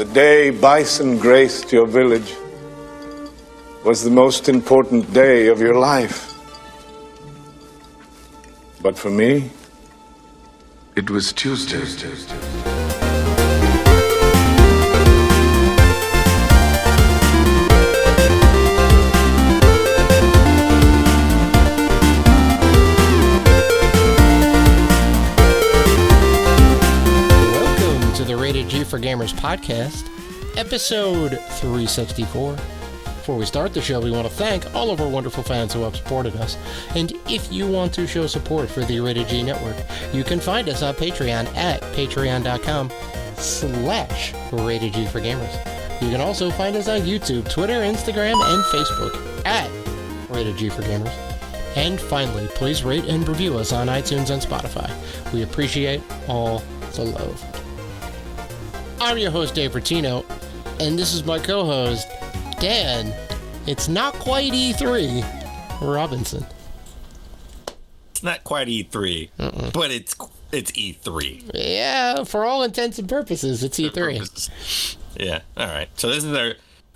The day bison graced your village was the most important day of your life. But for me, it was Tuesday. Rated G for Gamers podcast, episode 364. Before we start the show, we want to thank all of our wonderful fans who have supported us. And if you want to show support for the Rated G Network, you can find us on Patreon at patreon.com/Rated G for Gamers. You can also find us on YouTube, Twitter, Instagram, and Facebook at Rated G for Gamers. And finally, please rate and review us on iTunes and Spotify. We appreciate all the love. I'm your host, Dave Bertino, and this is my co-host, Dan. It's not quite E3, Robinson. It's not quite E3, but it's E3. Yeah, for all intents and purposes, it's E3. Yeah, all right. So this is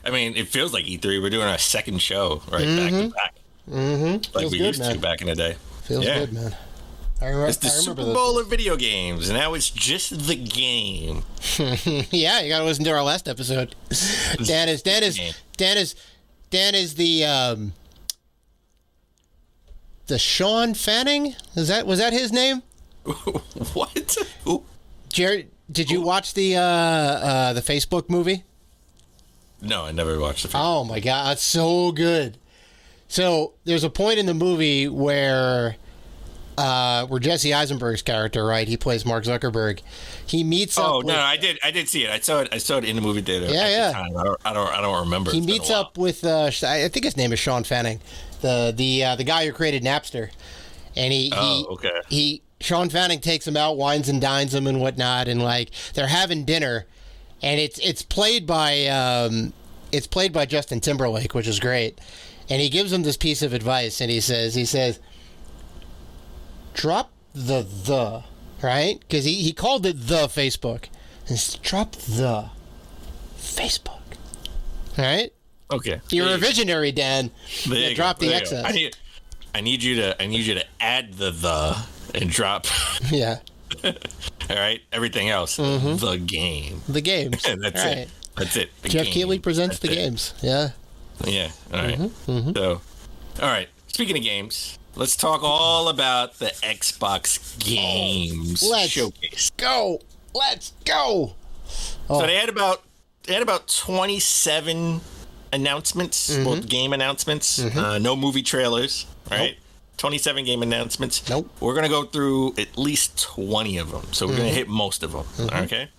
it feels like E3. We're doing our second show, right, back to back. Mm-hmm. Like we used to back in the day. Feels good, man. It's the Super Bowl of video games, and now it's just the game. Yeah, you gotta listen to our last episode. Dan is the Sean Fanning? Was that his name? What? Jared, did you watch the Facebook movie? No, I never watched the Facebook. Oh my god, it's so good. So there's a point in the movie where Jesse Eisenberg's character, right? He plays Mark Zuckerberg. He meets up. Oh no, I did see it. I saw it in the movie theater. Yeah. The time. I don't remember. He meets up with I think his name is Sean Fanning, the guy who created Napster, and Sean Fanning takes him out, wines and dines him and whatnot, and like they're having dinner, and it's played by Justin Timberlake, which is great, and he gives him this piece of advice, and he says. Drop the, right? Because he called it the Facebook. It's drop the Facebook. All right? Okay. You're a visionary, Dan. Drop the X. I need you to add the and drop. Yeah. All right. Everything else. The game. The games. That's right. it. That's it. Jeff Keighley presents the games. Yeah. Yeah. All right. So, all right. Speaking of games. Let's talk all about the Xbox Games Showcase. Let's go. Oh. So they had about 27 announcements, both game announcements. No movie trailers, right? Nope. 27 game announcements. Nope. We're gonna go through at least 20 of them, so we're gonna hit most of them. Okay.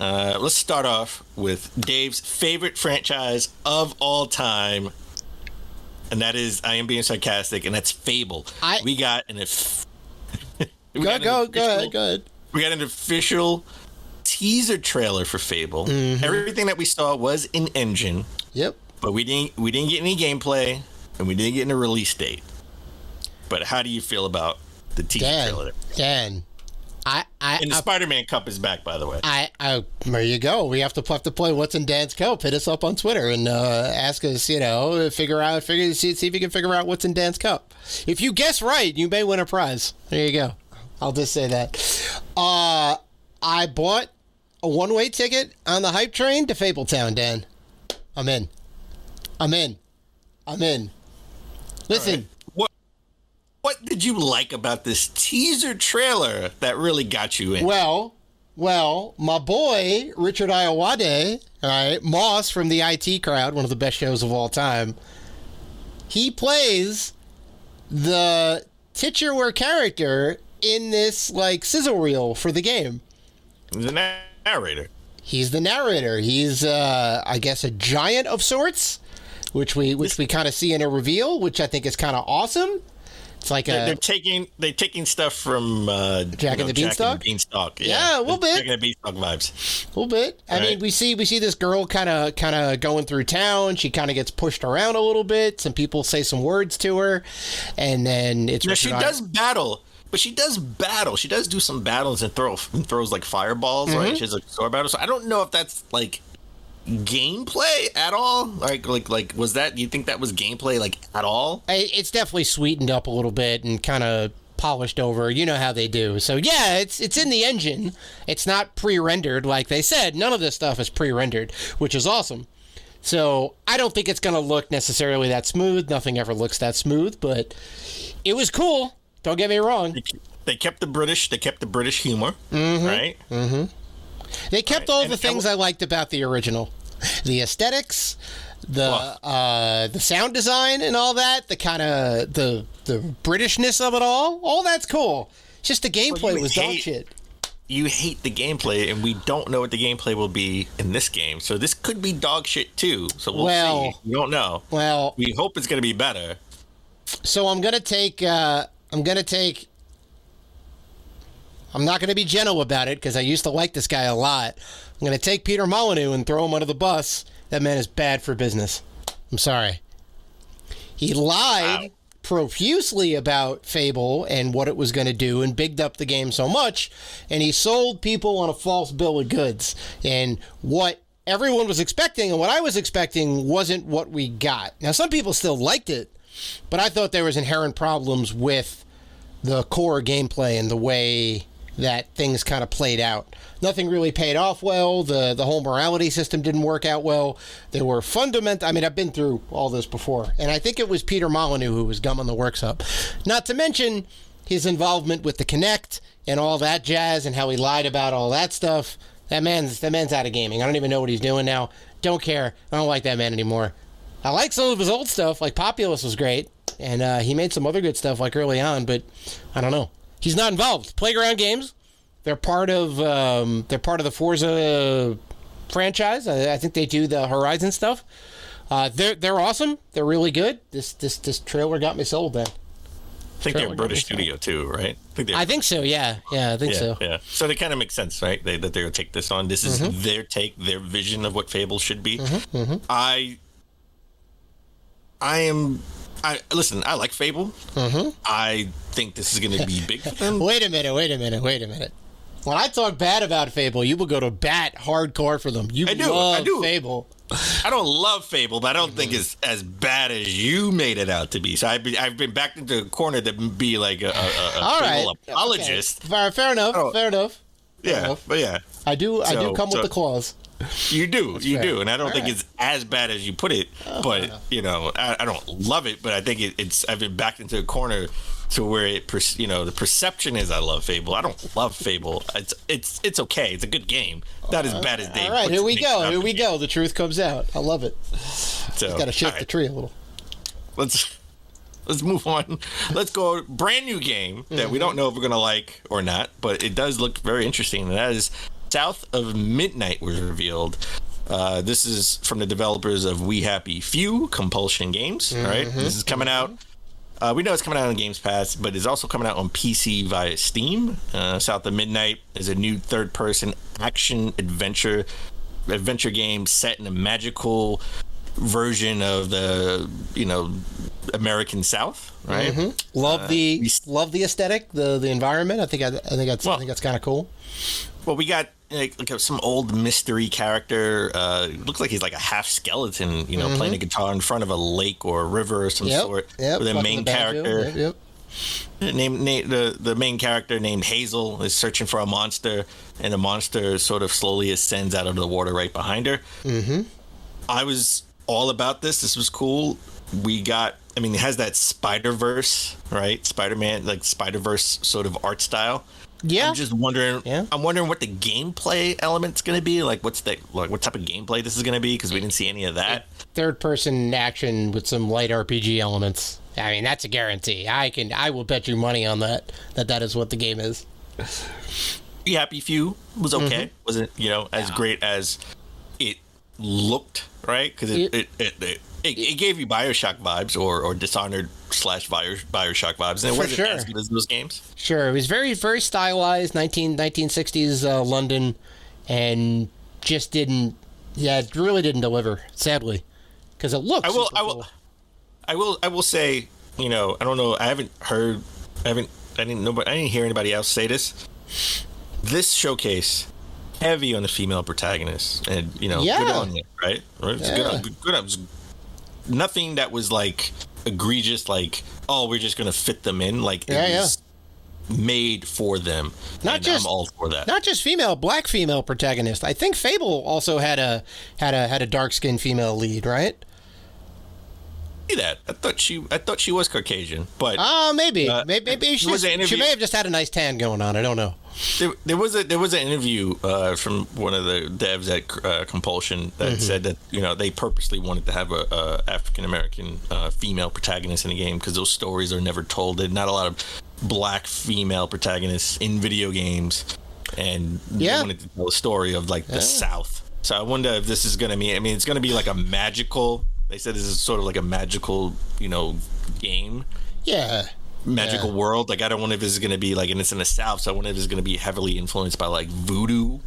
Let's start off with Dave's favorite franchise of all time. And that is, I am being sarcastic, and that's Fable. We got an Go ahead. We got an official teaser trailer for Fable. Everything that we saw was in engine. Yep. But we didn't get any gameplay, and we didn't get any release date. But how do you feel about the teaser trailer? Dan. And the Spider-Man Cup is back, by the way. There you go. We have to play What's in Dan's Cup. Hit us up on Twitter and ask us, see if you can figure out what's in Dan's Cup. If you guess right, you may win a prize. There you go. I'll just say that. I bought a one-way ticket on the hype train to Fabletown, Dan. I'm in. Listen. What did you like about this teaser trailer that really got you in? Well, my boy, Richard Ayoade, all right, Moss from the IT Crowd, one of the best shows of all time, he plays the titular character in this, like, sizzle reel for the game. The narrator. He's the narrator. He's, I guess, a giant of sorts, which we kind of see in a reveal, which I think is kind of awesome. It's like they're taking stuff from Jack and the Beanstalk. Yeah, a little bit. Jack and the Beanstalk vibes. A little bit. I mean, we see this girl kind of going through town. She kind of gets pushed around a little bit. Some people say some words to her, and then it's. Now she does battle but she does battle. She does do some battles and throws like fireballs, right? She has like sword battle. So I don't know if that's like gameplay at all. Like was that? Do you think that was gameplay like at all? It's definitely sweetened up a little bit and kind of polished over. You know how they do. So yeah, it's in the engine. It's not pre-rendered like they said. None of this stuff is pre-rendered, which is awesome. So I don't think it's going to look necessarily that smooth. Nothing ever looks that smooth, but it was cool. Don't get me wrong. They kept the British humor, right? Mm-hmm. They kept all the things I liked about the original. The aesthetics, the sound design and all that, the kind of the Britishness of it all that's cool. It's just the gameplay was dog shit. You hate the gameplay, and we don't know what the gameplay will be in this game. So this could be dog shit too. So we'll see. We don't know. Well, we hope it's going to be better. So I'm not going to be gentle about it because I used to like this guy a lot. I'm going to take Peter Molyneux and throw him under the bus. That man is bad for business. I'm sorry. He lied profusely about Fable and what it was going to do and bigged up the game so much, and he sold people on a false bill of goods. And what everyone was expecting and what I was expecting wasn't what we got. Now, some people still liked it, but I thought there was inherent problems with the core gameplay and the way that things kind of played out. Nothing really paid off well. The whole morality system didn't work out well. There were fundamental... I mean, I've been through all this before, and I think it was Peter Molyneux who was gumming the works up. Not to mention his involvement with the Kinect and all that jazz and how he lied about all that stuff. That man's out of gaming. I don't even know what he's doing now. Don't care. I don't like that man anymore. I like some of his old stuff, like Populous was great, and he made some other good stuff like early on, but I don't know. He's not involved. Playground Games, they're part of the Forza franchise. I think they do the Horizon stuff. They're awesome. They're really good. This trailer got me sold, man. I think they're a British studio too, right? I think so. Yeah, I think so. Yeah. So it kind of makes sense, right? That they're gonna take this on. This is their take, their vision of what Fable should be. Listen, I like Fable. I think this is going to be big for them. Wait a minute. When I talk bad about Fable, you will go to bat hardcore for them. I do. Fable. I don't love Fable, but I don't think it's as bad as you made it out to be. So I've been backed into a corner to be like a Fable apologist. Okay. Fair enough. But yeah. I do come with the claws. You do, and I don't think it's as bad as you put it. But I don't love it. But I think it's. I've been backed into a corner to where the perception is I love Fable. I don't love Fable. It's okay. It's a good game. Not as bad as Dave. All right, here we go. The truth comes out. I love it. So got to shake the tree a little. Let's move on. Let's go. Brand new game that we don't know if we're gonna like or not, but it does look very interesting. And that is South of Midnight was revealed. This is from the developers of We Happy Few, Compulsion Games. All right, this is coming out. We know it's coming out on Games Pass, but it's also coming out on PC via Steam. South of Midnight is a new third-person action adventure game set in a magical version of the American South, right? Love the aesthetic, the environment. I think that's kind of cool. Well, we got like some old mystery character. Looks like he's like a half skeleton, playing a guitar in front of a lake or a river or some sort. Yep. The main character, the main character named Hazel is searching for a monster, and the monster sort of slowly ascends out of the water right behind her. I was all about this. This was cool. It has that Spider-Verse, right? Spider-Man, like Spider-Verse sort of art style. Yeah. I'm just wondering. Yeah. I'm wondering what the gameplay element's going to be. Like, what type of gameplay this is going to be? Because we didn't see any of that. Third-person action with some light RPG elements. I mean, that's a guarantee. I will bet you money on that is what the game is. Be Happy Few was okay. Wasn't as great as it looked, right? Because it gave you Bioshock vibes or Dishonored / Bioshock vibes, and it wasn't as good as those games. Sure, it was very, very stylized 1960s London, and just it really didn't deliver, sadly, because it looks. I will say, I don't know. I haven't didn't hear anybody else say this. This showcase heavy on the female protagonist, and good on you, right? It's good. It was nothing that was like egregious, like, oh, we're just gonna fit them in. Like, it was made for them. I'm all for that. Not just black female protagonist. I think Fable also had a dark skinned female lead, right? That I thought she was Caucasian, but maybe she may have just had a nice tan going on. I don't know. There was an interview from one of the devs at Compulsion that said that they purposely wanted to have a African American female protagonist in the game because those stories are never told. There's not a lot of black female protagonists in video games, and they wanted to tell a story of like the South. So I wonder if this is going to be. I mean, it's going to be like a magical. They said this is sort of like a magical, game. Yeah. Magical world. Like, I don't wonder if this is going to be like, and it's in the South, so I wonder if it's going to be heavily influenced by like voodoo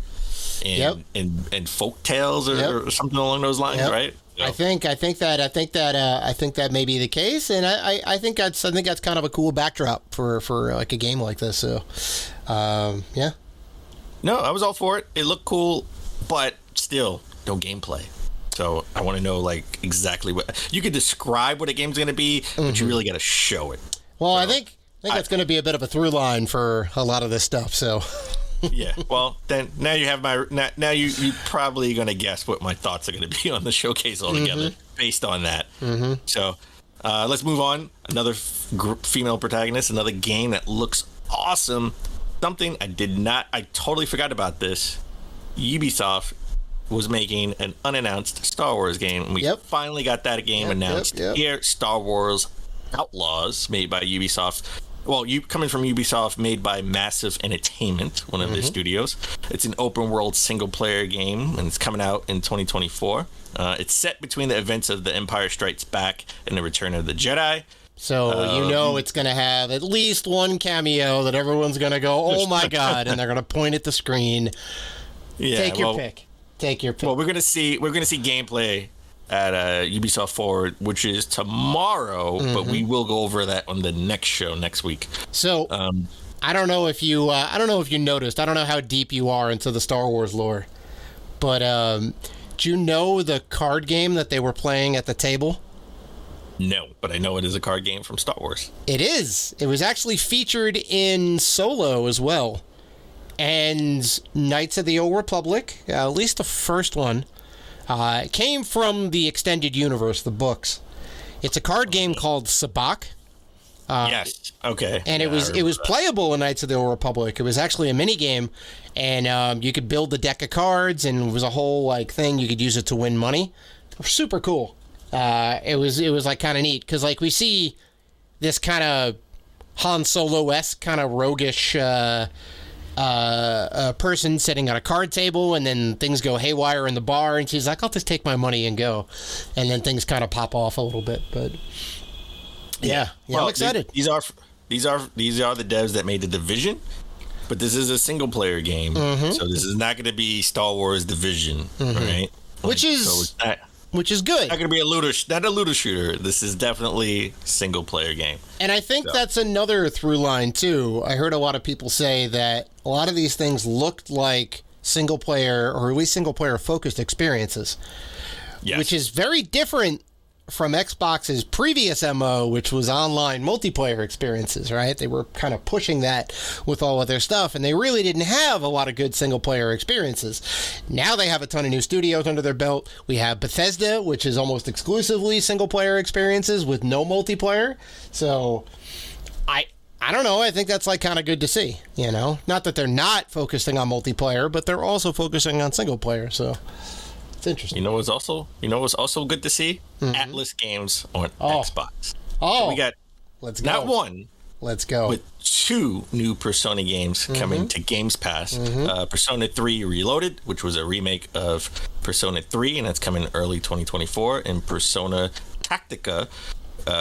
and folk tales or something along those lines, right? So. I think that may be the case, and I think that's kind of a cool backdrop for like a game like this. So, yeah. No, I was all for it. It looked cool, but still no gameplay. So I want to know like exactly what you could describe what a game's going to be, but you really got to show it. Well, so, I think that's going to be a bit of a through line for a lot of this stuff. So yeah. Well, then now you have now you probably going to guess what my thoughts are going to be on the showcase altogether based on that. So let's move on. Another female protagonist, another game that looks awesome. Something I totally forgot about this. Ubisoft was making an unannounced Star Wars game. We finally got that game announced here. Star Wars Outlaws, made by Ubisoft. Well, coming from Ubisoft, made by Massive Entertainment, one of their studios. It's an open world single player game, and it's coming out in 2024. It's set between the events of The Empire Strikes Back and The Return of the Jedi. So it's going to have at least one cameo that everyone's going to go, oh my god, and they're going to point at the screen. Yeah, Take your pick. Well, we're gonna see gameplay at Ubisoft Forward, which is tomorrow, but we will go over that on the next show next week. So I don't know if you noticed. I don't know how deep you are into the Star Wars lore, but do you know the card game that they were playing at the table? No, but I know it is a card game from Star Wars. It is. It was actually featured in Solo as well. And Knights of the Old Republic, at least the first one, came from the Extended Universe, the books. It's a card game called Sabacc. Yes. Okay. And it was playable in Knights of the Old Republic. It was actually a mini game, and you could build a deck of cards, and it was a whole like thing. You could use it to win money. Super cool. It was like kind of neat because like we see this kind of Han Solo-esque kind of roguish. A person sitting at a card table, and then things go haywire in the bar, and she's like, I'll just take my money and go, and then things kind of pop off a little bit. But well, I'm excited. These are the devs that made The Division, but this is a single player game, so this is not going to be Star Wars Division, right? Which is good. Not going to be not a looter shooter. This is definitely single player game. And I think that's another through line too. I heard a lot of people say that a lot of these things looked like single player, or at least single player focused experiences. Yes. Which is very different from Xbox's previous MO, which was online multiplayer experiences, right? They were kind of pushing that with all of their stuff, and they really didn't have a lot of good single-player experiences. Now they have a ton of new studios under their belt. We have Bethesda, which is almost exclusively single-player experiences with no multiplayer. So I don't know. I think that's like kind of good to see, Not that they're not focusing on multiplayer, but they're also focusing on single-player, so... It's interesting. You know what's also good to see? Atlas Games on Xbox. Oh, so we got let's go. Not one. Let's go. With 2 new Persona games coming to Games Pass. Persona 3 Reloaded, which was a remake of Persona 3, and that's coming early 2024, and Persona Tactica,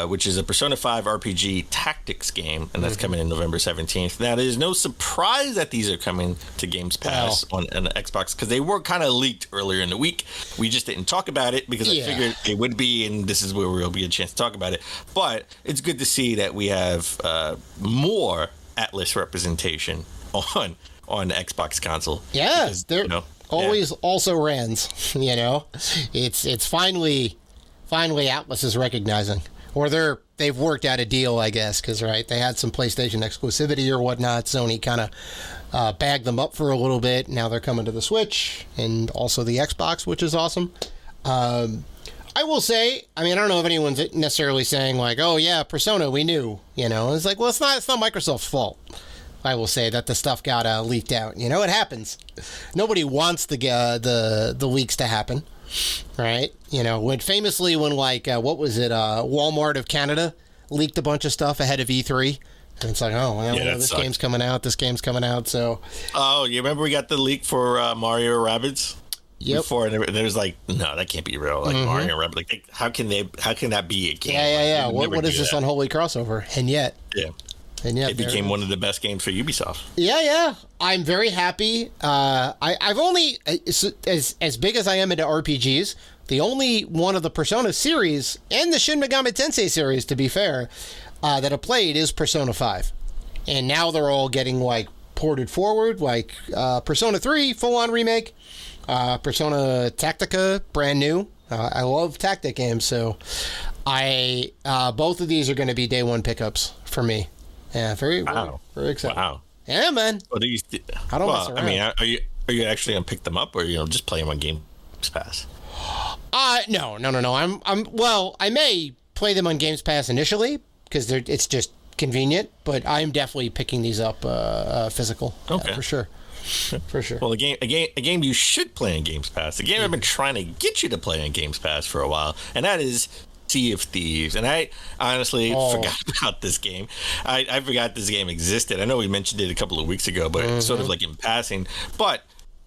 which is a Persona 5 RPG tactics game, and that's coming in November 17th. Now, there's no surprise that these are coming to Games Pass on Xbox, because they were kind of leaked earlier in the week. We just didn't talk about it, because I figured it would be, and this is where we'll be a chance to talk about it. But it's good to see that we have more Atlas representation on the Xbox console. Yeah, Because, they're always also Rans. You know, it's finally Atlas is recognizing, or they've worked out a deal, I guess, because they had some PlayStation exclusivity or whatnot. Sony kind of bagged them up for a little bit. Now they're coming to the Switch and also the Xbox, which is awesome. I will say, I mean, I don't know if anyone's necessarily saying like, "Oh yeah, Persona, we knew." You know, it's like, well, it's not Microsoft's fault. I will say that the stuff got leaked out. You know, it happens. Nobody wants the leaks to happen, right? You know, when like what was it? Walmart of Canada leaked a bunch of stuff ahead of E3, and it's like, oh, well, this game's coming out. This game's coming out. So, oh, you remember we got the leak for Mario Rabbids? Yep. Before, and there's like, no, that can't be real. Like Mario Rabbids, like, how can that be a game? Yeah. Like, what is this unholy crossover? And yet, it became one of the best games for Ubisoft. Yeah. I'm very happy. I've only, as big as I am into RPGs, the only one of the Persona series and the Shin Megami Tensei series, to be fair, that I played is Persona 5. And now they're all getting like ported forward, like Persona 3 full-on remake, Persona Tactica brand new. I love tactic games, so both of these are going to be day one pickups for me. Yeah, very excited. Wow. Yeah, man. Well, I don't mess around. I mean, are you actually gonna pick them up, or just play them on Game Pass? No. I may play them on Games Pass initially because it's just convenient, but I'm definitely picking these up physical. Okay, for sure. For sure. Well, a game you should play on Games Pass. A game I've been trying to get you to play on Games Pass for a while, and that is Sea of Thieves. And I honestly forgot about this game. I forgot this game existed. I know we mentioned it a couple of weeks ago, but sort of like in passing. But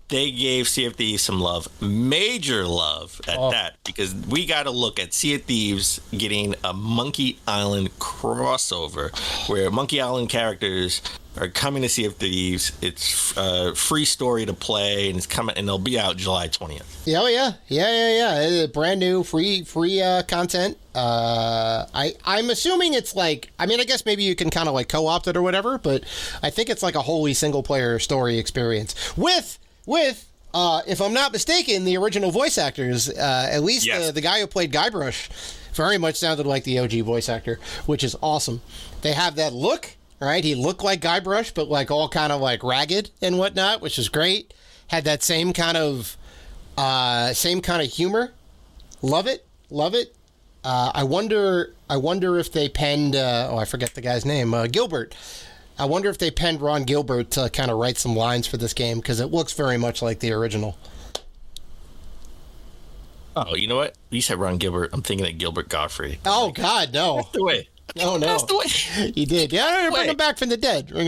they gave Sea of Thieves some love, major love at that, because we got to look at Sea of Thieves getting a Monkey Island crossover, where Monkey Island characters are coming to Sea of Thieves. It's free story to play, and it's coming, and they'll be out July 20th. Yeah. Brand new, free content. I'm assuming it's like, I mean, I guess maybe you can kind of like co-opt it or whatever, but I think it's like a wholly single player story experience with if I'm not mistaken, the original voice actors. At least the guy who played Guybrush very much sounded like the OG voice actor, which is awesome. They have that look. Right, he looked like Guybrush, but like all kind of like ragged and whatnot, which is great. Had that same kind of humor. Love it. I wonder if they penned. I forget the guy's name. Gilbert. I wonder if they penned Ron Gilbert to kind of write some lines for this game, because it looks very much like the original. Oh, you know what? You said Ron Gilbert. I'm thinking of Gilbert Gottfried. Oh God, no. That's the way. No. That's the way. He did. Yeah, bring him back from the dead. No.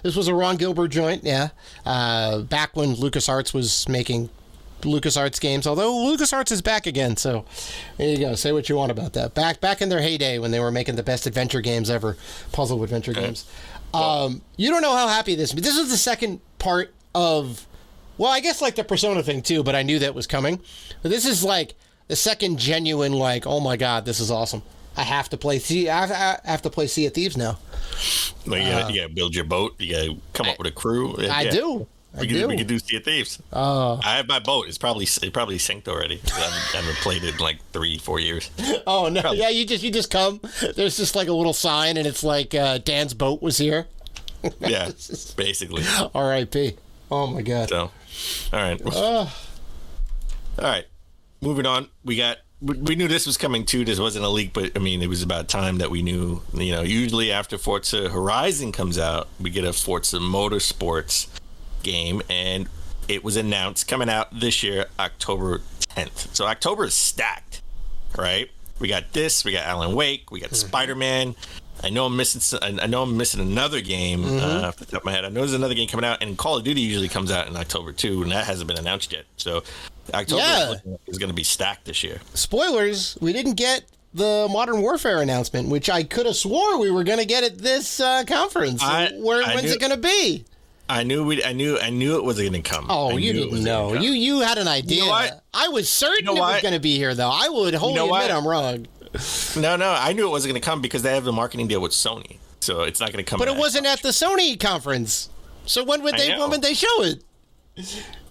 This was a Ron Gilbert joint. Yeah. Back when LucasArts was making LucasArts games, although LucasArts is back again. So there you go. Say what you want about that. Back in their heyday when they were making the best adventure games ever, puzzle adventure games. You don't know how happy this is. This was the second part of, well, I guess like the Persona thing too, but I knew that was coming. But this is like the second genuine, like, oh my God, this is awesome. I have to play Sea of Thieves now. Well, you gotta build your boat. You gotta come up with a crew. I do. We can do Sea of Thieves. I have my boat. It probably synced already. I haven't played it in like 3-4 years. Oh no! Probably. Yeah, you just come. There's just like a little sign, and it's like Dan's boat was here. Yeah, basically. R.I.P. Oh my God. So, all right. All right. Moving on, we knew this was coming too. This wasn't a leak, but I mean, it was about time that we knew. Usually after Forza Horizon comes out, we get a Forza Motorsports game, and it was announced coming out this year, October 10th. So October is stacked, right? We got this, we got Alan Wake, we got Spider-Man. I know I'm missing another game off the top of my head. I know there's another game coming out, and Call of Duty usually comes out in October too, and that hasn't been announced yet. So October is going to be stacked this year. Spoilers: we didn't get the Modern Warfare announcement, which I could have swore we were going to get at this conference. When's it going to be? I knew it was going to come. Oh, you didn't know. You had an idea. You know what? I was certain it was going to be here, though. I would wholly admit I'm wrong. No, I knew it wasn't going to come because they have the marketing deal with Sony, so it's not going to come. But it wasn't at the Sony conference. So when would they show it?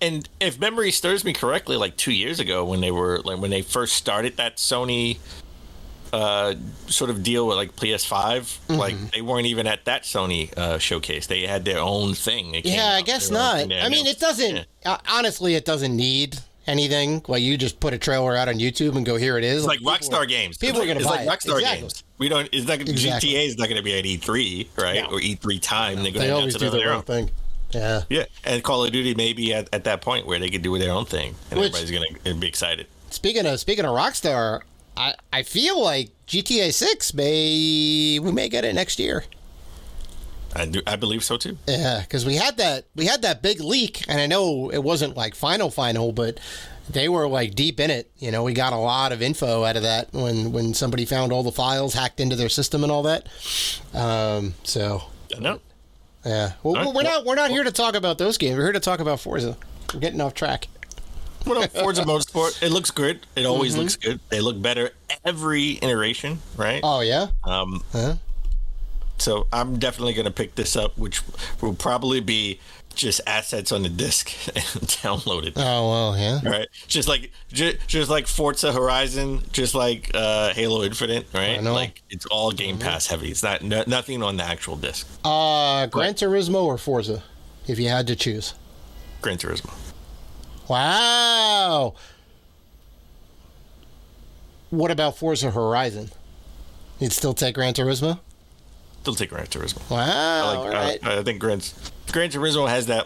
And if memory serves me correctly, like 2 years ago when they first started that Sony sort of deal with like PS5, like they weren't even at that Sony showcase. They had their own thing. I guess not. I mean, it doesn't. Honestly, it doesn't need anything. Like you just put a trailer out on YouTube and go, here it is. It's like Rockstar Games. People are going to buy it. It's like Rockstar Games. We don't. It's not. Exactly. GTA is not going to be at E3, right? No. Or E3 time. They're going They to always do their own thing. Yeah. Yeah, and Call of Duty may be at that point where they could do their own thing, and everybody's going to be excited. Speaking of Rockstar, I feel like GTA 6 we may get it next year. I believe so too. Yeah, because we had that big leak, and I know it wasn't like final, but they were like deep in it. You know, we got a lot of info out of that when somebody found all the files hacked into their system and all that. So I know. Yeah. Well, we're not here to talk about those games. We're here to talk about Forza. We're getting off track. Well, Forza Motorsport, it looks good. It always looks good. They look better every iteration, right? Oh yeah. So I'm definitely going to pick this up, which will probably be just assets on the disc and downloaded. Oh well, yeah. Right. Just like Forza Horizon, just like Halo Infinite, right? I know. Like it's all Game Pass heavy. It's nothing on the actual disc. Gran Turismo or Forza, if you had to choose. Gran Turismo. Wow. What about Forza Horizon? You'd still take Gran Turismo? Still take Gran Turismo. Wow. All right. I think Gran Turismo has that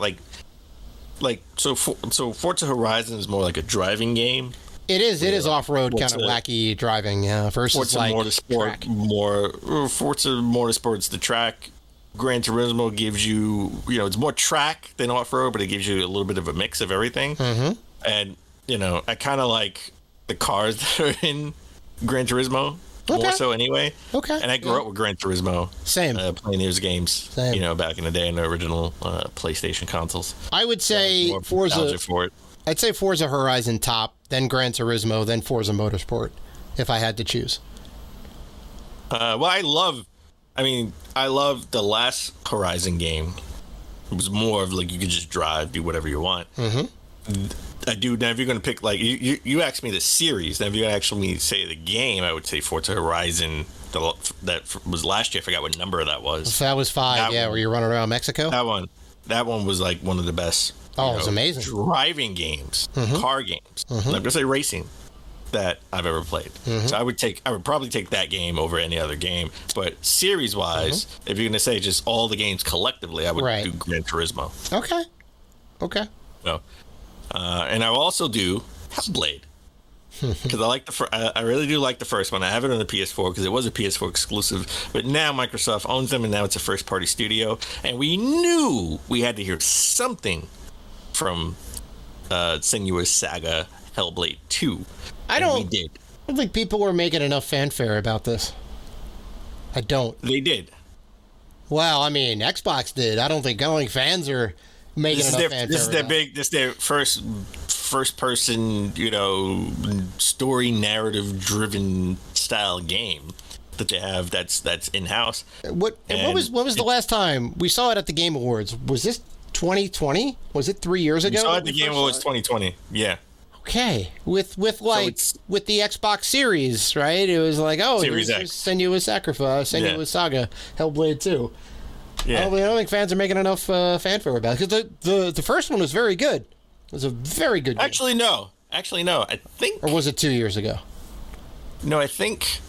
so Forza Horizon is more like a driving game. It is off-road kind of wacky driving, versus Forza like Motorsport, track. Forza Motorsport's the track. Gran Turismo gives you, it's more track than off-road, but it gives you a little bit of a mix of everything. Mm-hmm. And, I kind of like the cars that are in Gran Turismo more so anyway. Okay. And I grew up with Gran Turismo. Same. Playing those games, Same. Back in the day in the original PlayStation consoles. I would say Forza. For it. I'd say Forza Horizon top, then Gran Turismo, then Forza Motorsport, if I had to choose. Well, I love the last Horizon game. It was more of like you could just drive, do whatever you want. Mm-hmm. I do. Now, if you're going to pick, like, you asked me the series. Now, if you actually say the game, I would say Forza Horizon. That was last year. I forgot what number that was. So that was 5, where you're running around Mexico? That one was like one of the best. Oh, it was amazing. Driving games, car games. I'm going to say racing that I've ever played. So I would probably take that game over any other game. But series-wise, if you're going to say just all the games collectively, I would do Gran Turismo. Okay. So, and I will also do Hellblade because I really do like the first one. I have it on the PS4 because it was a PS4 exclusive, but now Microsoft owns them and now it's a first-party studio. And we knew we had to hear something from Senua's Saga Hellblade 2. We did. I don't think people were making enough fanfare about this. I don't. They did. Well, I mean, Xbox did. I don't think fans are making enough fanfare. This is their first person, story narrative driven style game that they have that's in house. What was the last time we saw it at the Game Awards? Was this 2020? Was it 3 years ago? We saw it at the Game Awards 2020. Yeah. Okay, with the Xbox Series, right? It was like, Series X. Senua's Saga, Hellblade 2. Yeah. I don't think fans are making enough fanfare about it because the first one was very good. It was a very good game. Actually, no. I think. Or was it 2 years ago? No, I think.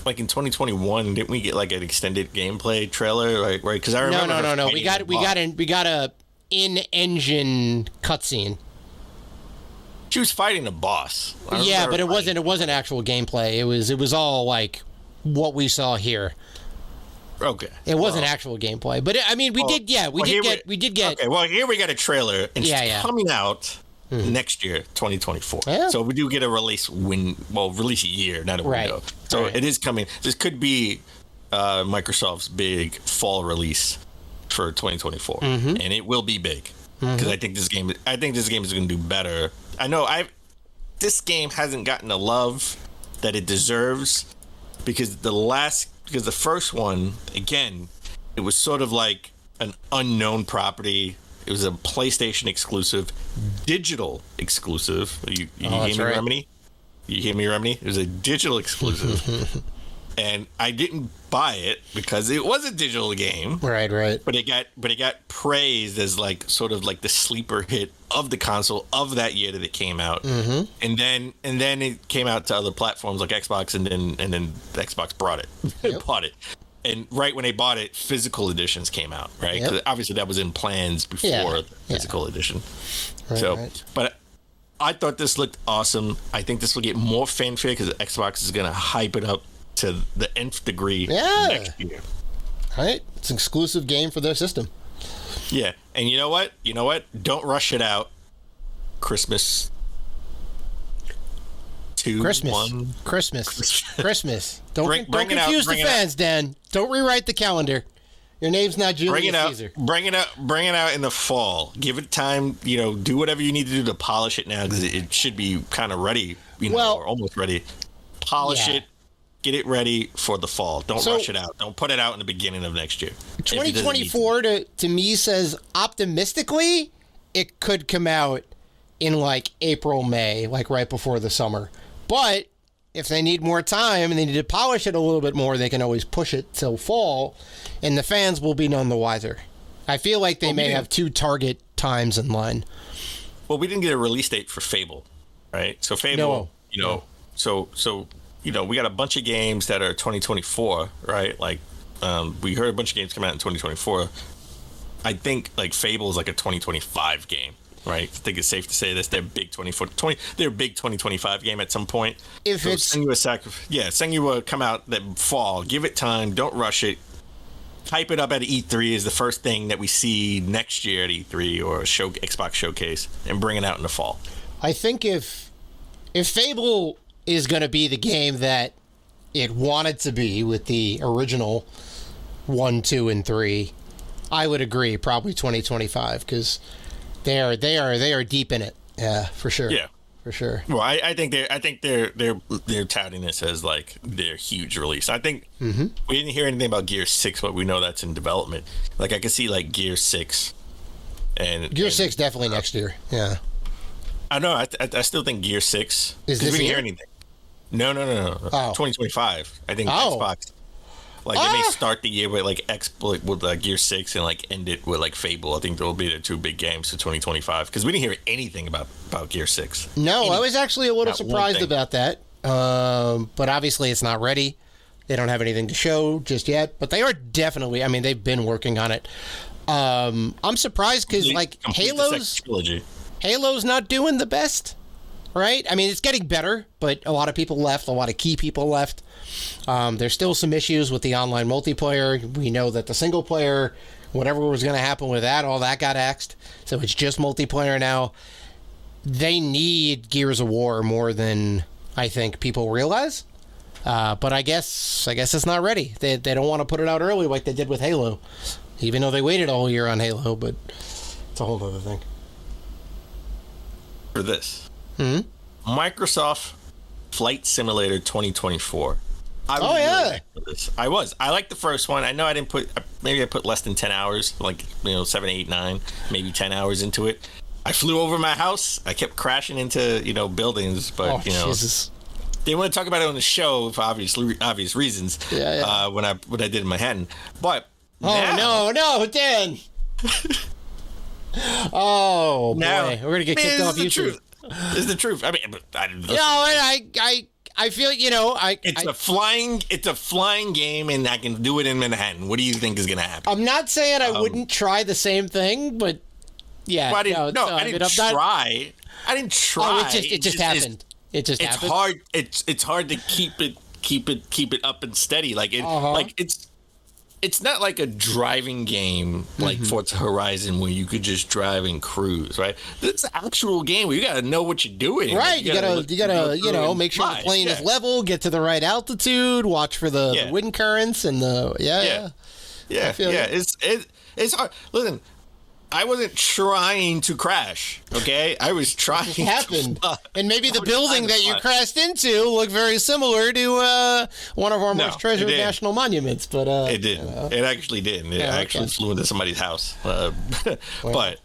Like in 2021, didn't we get like an extended gameplay trailer? Right? Because I remember. No. We got a in-engine cutscene. She was fighting a boss. Yeah, but it wasn't actual gameplay. It was all like what we saw here. Okay. It wasn't actual gameplay, but we did get. Okay, well, here we got a trailer, and it's coming out Mm-hmm. next year, 2024. Yeah. So we do get a release release a year, not a window. So it is coming. This could be Microsoft's big fall release for 2024, and it will be big because I think this game is going to do better. I know this game hasn't gotten the love that it deserves, because the first one, again, it was sort of like an unknown property. It was a PlayStation exclusive, digital exclusive. You hear me, right. Remedy? You hear me, Remedy? It was a digital exclusive. And I didn't buy it because it was a digital game. Right. But it got praised as like sort of like the sleeper hit of the console of that year that it came out. Mm-hmm. And then it came out to other platforms like Xbox, and then Xbox bought it. And right when they bought it, physical editions came out, right? Yep. 'Cause obviously that was in plans before the physical edition. Right. But I thought this looked awesome. I think this will get more fanfare because Xbox is going to hype it up to the nth degree next year. Right? It's an exclusive game for their system. Yeah. And you know what? Don't rush it out. Christmas. Christmas. Don't Bring it out, confuse the bring it fans, Dan. Don't rewrite the calendar. Your name's not Julius Caesar. Bring it out in the fall. Give it time. Do whatever you need to do to polish it now, because it should be kind of ready. Or almost ready. Polish it. Get it ready for the fall. Don't rush it out. Don't put it out in the beginning of next year. 2024 to me says optimistically it could come out in like April, May, like right before the summer. But if they need more time and they need to polish it a little bit more, they can always push it till fall, and the fans will be none the wiser. I feel like they may have two target times in line. Well, we didn't get a release date for Fable, right? So Fable, so we got a bunch of games that are 2024, right? Like, we heard a bunch of games come out in 2024. I think like Fable is like a 2025 game, right? I think it's safe to say this. They're big 2025 game at some point. If so it's Senua come out that fall. Give it time. Don't rush it. Hype it up at E3 is the first thing that we see next year at E3 or Xbox Showcase, and bring it out in the fall. I think if Fable is going to be the game that it wanted to be with the original 1, 2, and 3, I would agree, probably 2025, because they are deep in it. Yeah, for sure. Yeah, for sure. Well, I think they're touting this as like their huge release. I think we didn't hear anything about Gear 6, but we know that's in development. Like I could see like Gear 6 and Gear 6 definitely next year. Yeah. I know. I still think Gear 6. Is this we didn't year? hear anything. No. Oh. 2025. I think Xbox. Like they may start the year with with Gear 6 and like end it with like Fable. I think they'll be the two big games for 2025, because we didn't hear anything about Gear 6. No, I was actually a little Not one surprised thing. about that. But obviously it's not ready. They don't have anything to show just yet. But they are definitely. I mean, they've been working on it. I'm surprised because like Complete the second trilogy. Halo's not doing the best, right? I mean, it's getting better, but a lot of people left. A lot of key people left. There's still some issues with the online multiplayer. We know that the single player, whatever was going to happen with that, all that got axed. So it's just multiplayer now. They need Gears of War more than I think people realize. But I guess it's not ready. They don't want to put it out early like they did with Halo, even though they waited all year on Halo. But it's a whole other thing. For this, Microsoft Flight Simulator 2024. I was really hyped for this. I liked the first one. I know I didn't put, maybe I put less than 10 hours, like 7, 8, 9, maybe 10 hours into it. I flew over my house. I kept crashing into buildings, but Jesus. They want to talk about it on the show for obvious reasons. Yeah. When I did in Manhattan, but no, Dan. Oh boy, now, we're gonna get kicked off YouTube. This is the truth. I mean, I feel it's a flying game, and I can do it in Manhattan. What do you think is gonna happen? I'm not saying I wouldn't try the same thing, but yeah, I didn't try. I didn't try. Oh, it just happened. It just happened. Hard. It's hard to keep it up and steady. Like it's not like a driving game like Forza Horizon where you could just drive and cruise, right? It's an actual game where you got to know what you're doing. Right, you gotta make sure the plane is level, get to the right altitude, watch for the wind currents and the It's hard. Listen, I wasn't trying to crash. Okay, I was trying. It happened, to and maybe the was building trying to that you fly. crashed into looked very similar to one of our No, most treasured it didn't. national monuments. But It didn't. It actually didn't. It Yeah, actually okay. flew into somebody's house. But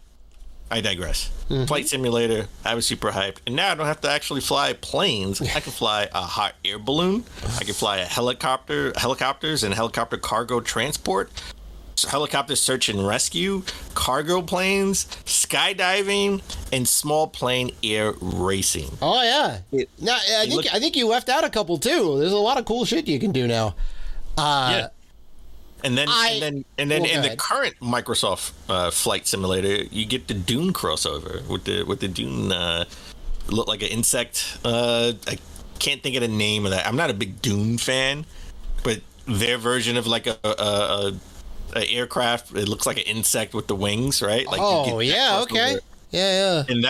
I digress. Mm-hmm. Flight simulator. I was super hyped, and now I don't have to actually fly planes. I can fly a hot air balloon. I can fly a helicopters, and helicopter cargo transport. So helicopter search and rescue, cargo planes, skydiving, and small plane air racing. Oh yeah. No, I think you left out a couple too. There's a lot of cool shit you can do now. Yeah. And then, Well, in go the ahead. current Microsoft flight simulator, you get the Dune crossover with the Dune look like an insect. I can't think of the name of that. I'm not a big Dune fan, but their version of like a aircraft, it looks like an insect with the wings, right? Like you get that yeah, crossover. okay. Yeah. And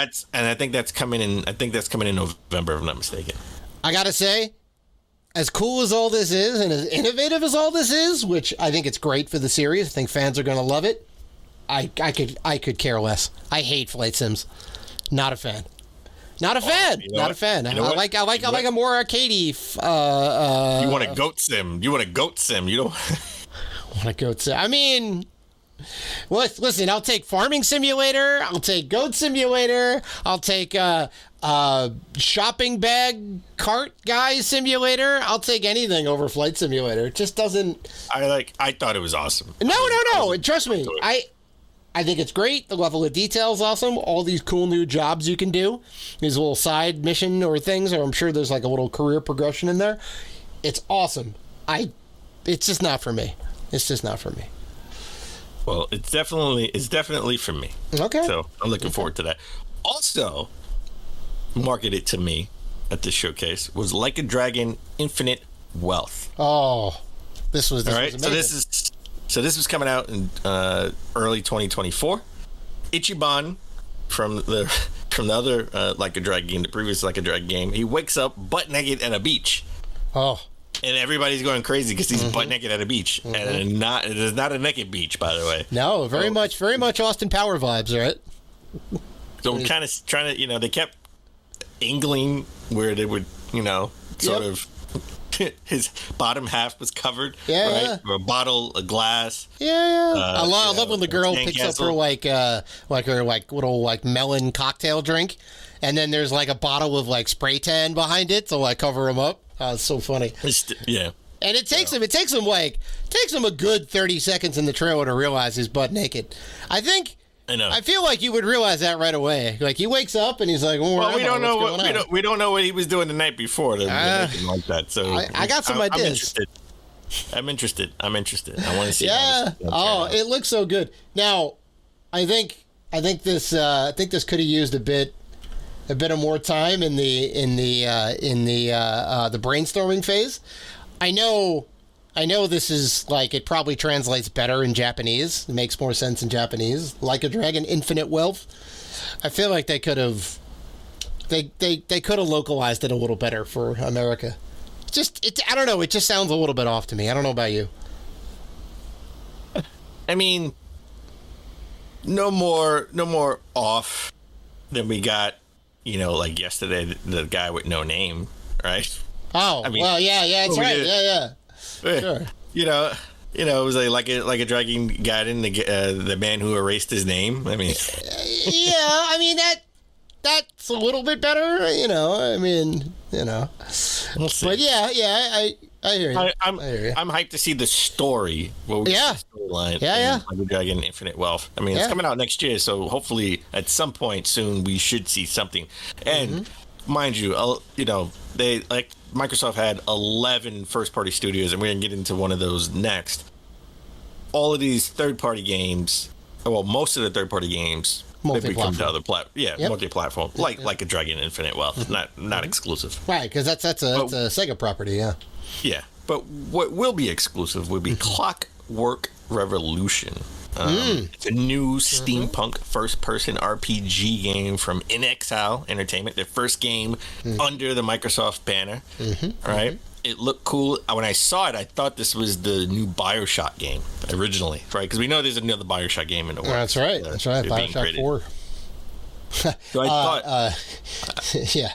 I think that's coming in. I think that's coming in November, if I'm not mistaken. I gotta say, as cool as all this is, and as innovative as all this is, which I think it's great for the series. I think fans are gonna love it. I could care less. I hate flight sims. Not a fan. Not a fan. you know Not a what? fan. You know I what? like a more arcadey. You want a goat sim? You want a goat sim? You don't. Want to go to? I mean, well, listen. I'll take Farming Simulator. I'll take Goat Simulator. I'll take shopping bag cart guy simulator. I'll take anything over Flight Simulator. It just doesn't. I thought it was awesome. No. Trust me. I think it's great. The level of detail is awesome. All these cool new jobs you can do. These little side mission or things, or I'm sure there's like a little career progression in there. It's awesome. It's just not for me. It's just not for me. Well, it's definitely for me. Okay. So I'm looking forward to that. Also, marketed to me at this showcase was Like a Dragon Infinite Wealth. Oh, this was All right. was So amazing. this was coming out in early 2024. Ichiban from the other Like a Dragon game, the previous Like a Dragon game, he wakes up butt naked at a beach. Oh, And everybody's going crazy because he's butt naked at a beach, and it is not a naked beach, by the way. no, very much Austin Power vibes, right? So we're kind of trying to, they kept angling where they would, sort of, his bottom half was covered, Yeah, right? Or a bottle, a glass. Yeah. I love when the girl Sand picks up castle. her little melon cocktail drink, and then there's like a bottle of like spray tan behind it to like cover him up. Oh, it's so funny. Yeah. And it takes him a good 30 seconds in the trailer to realize he's butt naked. I know. I feel like you would realize that right away. Like he wakes up and he's like, Well, we don't know what's going on? we don't know what he was doing the night before to make it like that. So I got some ideas. I'm interested. I want to see. Yeah. How this Oh, it looks so good. Now, I think this could have used a bit of more time in the brainstorming phase. I know this is like it probably translates better in Japanese. It makes more sense in Japanese. Like a Dragon Infinite Wealth. I feel like they could have localized it a little better for America. I don't know, it just sounds a little bit off to me. I don't know about you. I mean, no more off than we got, like yesterday, the guy with no name, right? Oh, I mean, well, yeah, that's we right. did- Yeah. Sure. It was like a dragon got in the man who erased his name. I mean, Yeah, I mean that's a little bit better, we'll see. But yeah, I hear you. I'm I hear you. I'm hyped to see the story. What we Yeah. see the storyline. Yeah. in Like a Dragon Infinite Wealth. I mean, Yeah. it's coming out next year, so hopefully at some point soon we should see something. And Mm-hmm. mind you, they like Microsoft had 11 first-party studios, and we're gonna get into one of those next. All of these third-party games, well, most of the third-party games, they become to other multi-platform, like a Dragon Infinite Wealth, not exclusive. Right, because that's a Sega property, yeah. Yeah, but what will be exclusive would be Clockwork Revolution. It's a new steampunk first-person RPG game from In Exile Entertainment, their first game under the Microsoft banner. All right, It looked cool. When I saw it, I thought this was the new BioShock game originally, right? Because we know there's another BioShock game in the works. That's right. That's right. BioShock 4. So I thought, yeah.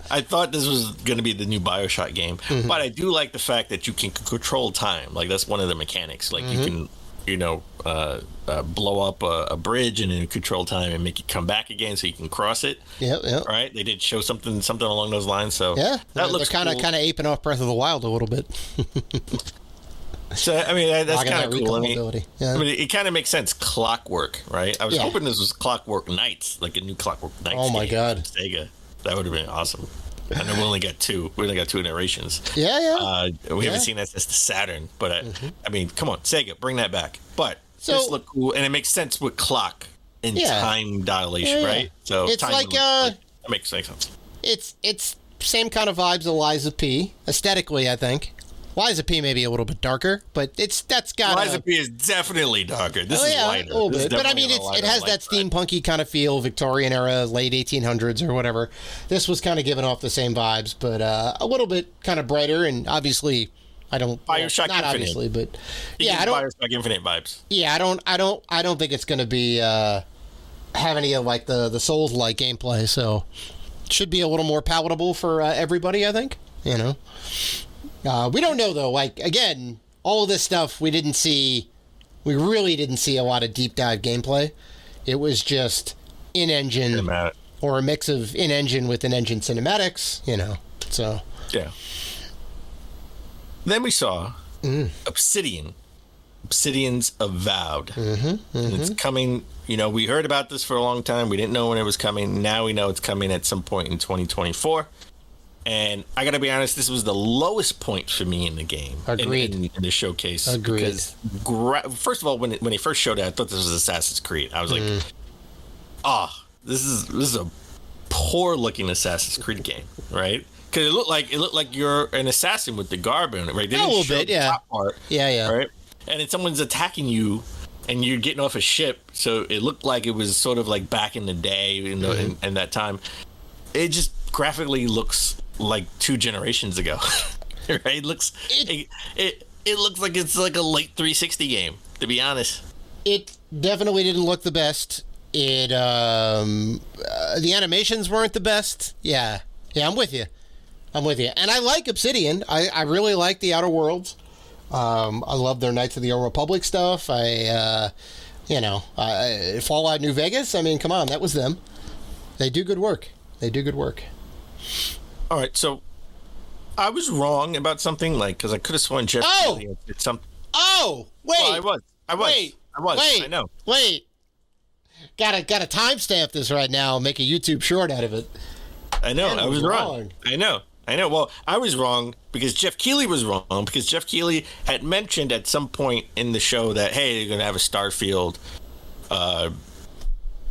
I thought this was going to be the new BioShock game, but I do like the fact that you can control time. Like, that's one of the mechanics. Like, you can, blow up a bridge and then control time and make it come back again so you can cross it. Yep. Right? They did show something along those lines. So yeah, that looks kind of aping off Breath of the Wild a little bit. So I mean, that's kind of cool. I mean, it kind of makes sense. Clockwork, right? I was hoping this was Clockwork Knights, like a new Clockwork Knights. Oh my god, Sega, that would have been awesome. I know we only got two. We only got two iterations. Yeah. We haven't seen that since the Saturn, but I mean, come on, Sega, bring that back. But this look cool, and it makes sense with clock and time dilation, right? So it's time like that makes sense. It's same kind of vibes as Lies of P aesthetically, I think. Lies of P may be a little bit darker, but that's got Lies of P is definitely darker. This is lighter. A little bit. But I mean, it has that steampunky kind of feel, Victorian era, late 1800s or whatever. This was kind of giving off the same vibes, but a little bit kind of brighter, and obviously, I don't. BioShock not Infinite. Obviously, but I don't. BioShock Infinite vibes. Yeah, I don't think it's going to be have any of like the Souls-like gameplay. So, it should be a little more palatable for everybody. I think. We don't know, though. Like, again, all of this stuff we really didn't see a lot of deep dive gameplay. It was just in-engine or a mix of in-engine with in-engine cinematics, so. Yeah. Then we saw Obsidian. Obsidian's Avowed. And it's coming, we heard about this for a long time. We didn't know when it was coming. Now we know it's coming at some point in 2024. And I got to be honest, this was the lowest point for me in the game. Agreed. In the showcase. Agreed. Because, first of all, when he first showed it, I thought this was Assassin's Creed. I was like, this is a poor-looking Assassin's Creed game, right? Because it looked like you're an assassin with the garb on it, right? They a little bit, yeah. Top part, yeah. Right? And then someone's attacking you, and you're getting off a ship, so it looked like it was sort of like back in the day, in that time. It just graphically looks like 2 generations ago, right? It looks like it's like a late 360 game, to be honest. It definitely didn't look the best. The animations weren't the best. Yeah, I'm with you. And I like Obsidian. I really like the Outer Worlds. I love their Knights of the Old Republic stuff. Fallout New Vegas. I mean, come on, that was them. They do good work. All right, so I was wrong about something, because I could have sworn Jeff Keighley did something. Oh, wait. Well, I was. I know. Wait. Gotta timestamp this right now and make a YouTube short out of it. I know. I was wrong. I know. Well, I was wrong because Jeff Keighley was wrong, because Jeff Keighley had mentioned at some point in the show that, hey, you're going to have a Starfield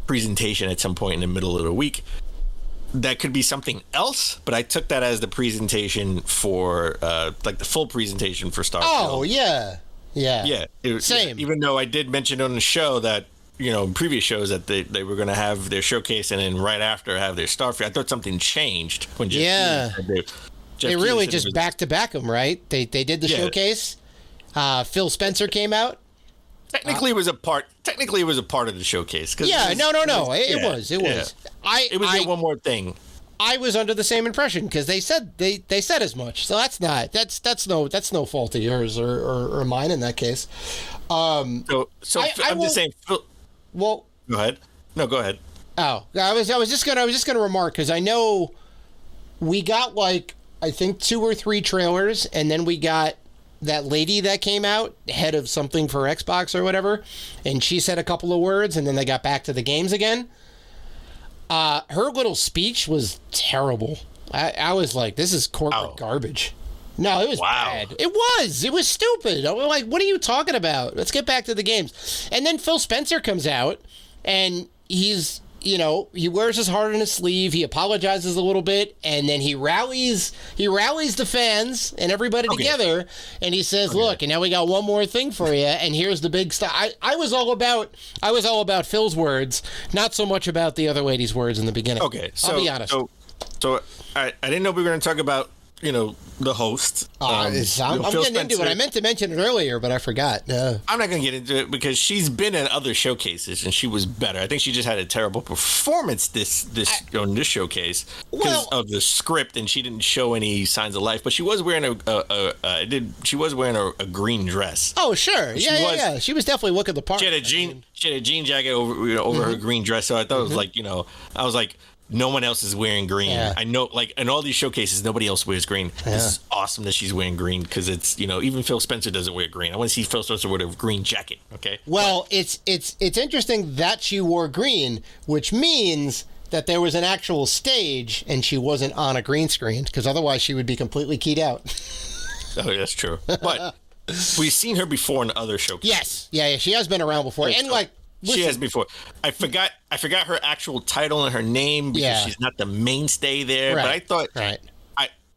presentation at some point in the middle of the week. That could be something else, but I took that as the presentation for, the full presentation for Starfield. Oh, yeah. Same. Even though I did mention on the show that, in previous shows that they were going to have their showcase and then right after have their Starfield. I thought something changed when Jeff Keighley they really just back-to-back them, right? They did the showcase. Phil Spencer came out. Technically, it was a part of the showcase. No. It was. It was one more thing. I was under the same impression because they said as much. So that's no fault of yours or mine in that case. I'm just saying. Well, go ahead. No, go ahead. Oh, I was just gonna remark because I know we got I think 2 or 3 trailers, and then we got that lady that came out, head of something for Xbox or whatever, and she said a couple of words, and then they got back to the games again. Her little speech was terrible. I was like, this is corporate garbage. No, it was bad. It was stupid. I'm like, what are you talking about? Let's get back to the games. And then Phil Spencer comes out, and he's, he wears his heart on his sleeve. He apologizes a little bit, and then he rallies the fans and everybody together, and he says, "Look, and now we got one more thing for you, and here's the big stuff." I was all about Phil's words, not so much about the other lady's words in the beginning. Okay, so I'll be honest. So I didn't know we were going to talk about the host. I'm getting into it. I meant to mention it earlier, but I forgot. I'm not going to get into it because she's been in other showcases and she was better. I think she just had a terrible performance on this showcase because of the script, and she didn't show any signs of life. But she was wearing a green dress. Oh, sure. Yeah. She was definitely looking the part. She had a jean jacket over her green dress. So I thought it was like, I was like, no one else is wearing green. Yeah. I know, like, in all these showcases, nobody else wears green. Yeah. This is awesome that she's wearing green because it's, even Phil Spencer doesn't wear green. I want to see Phil Spencer with a green jacket, okay? Well, it's interesting that she wore green, which means that there was an actual stage and she wasn't on a green screen, because otherwise she would be completely keyed out. Oh, that's true. But we've seen her before in other showcases. Yes. Yeah, she has been around before. And, like, listen. She has before. I forgot her actual title and her name because she's not the mainstay there. Right. But I thought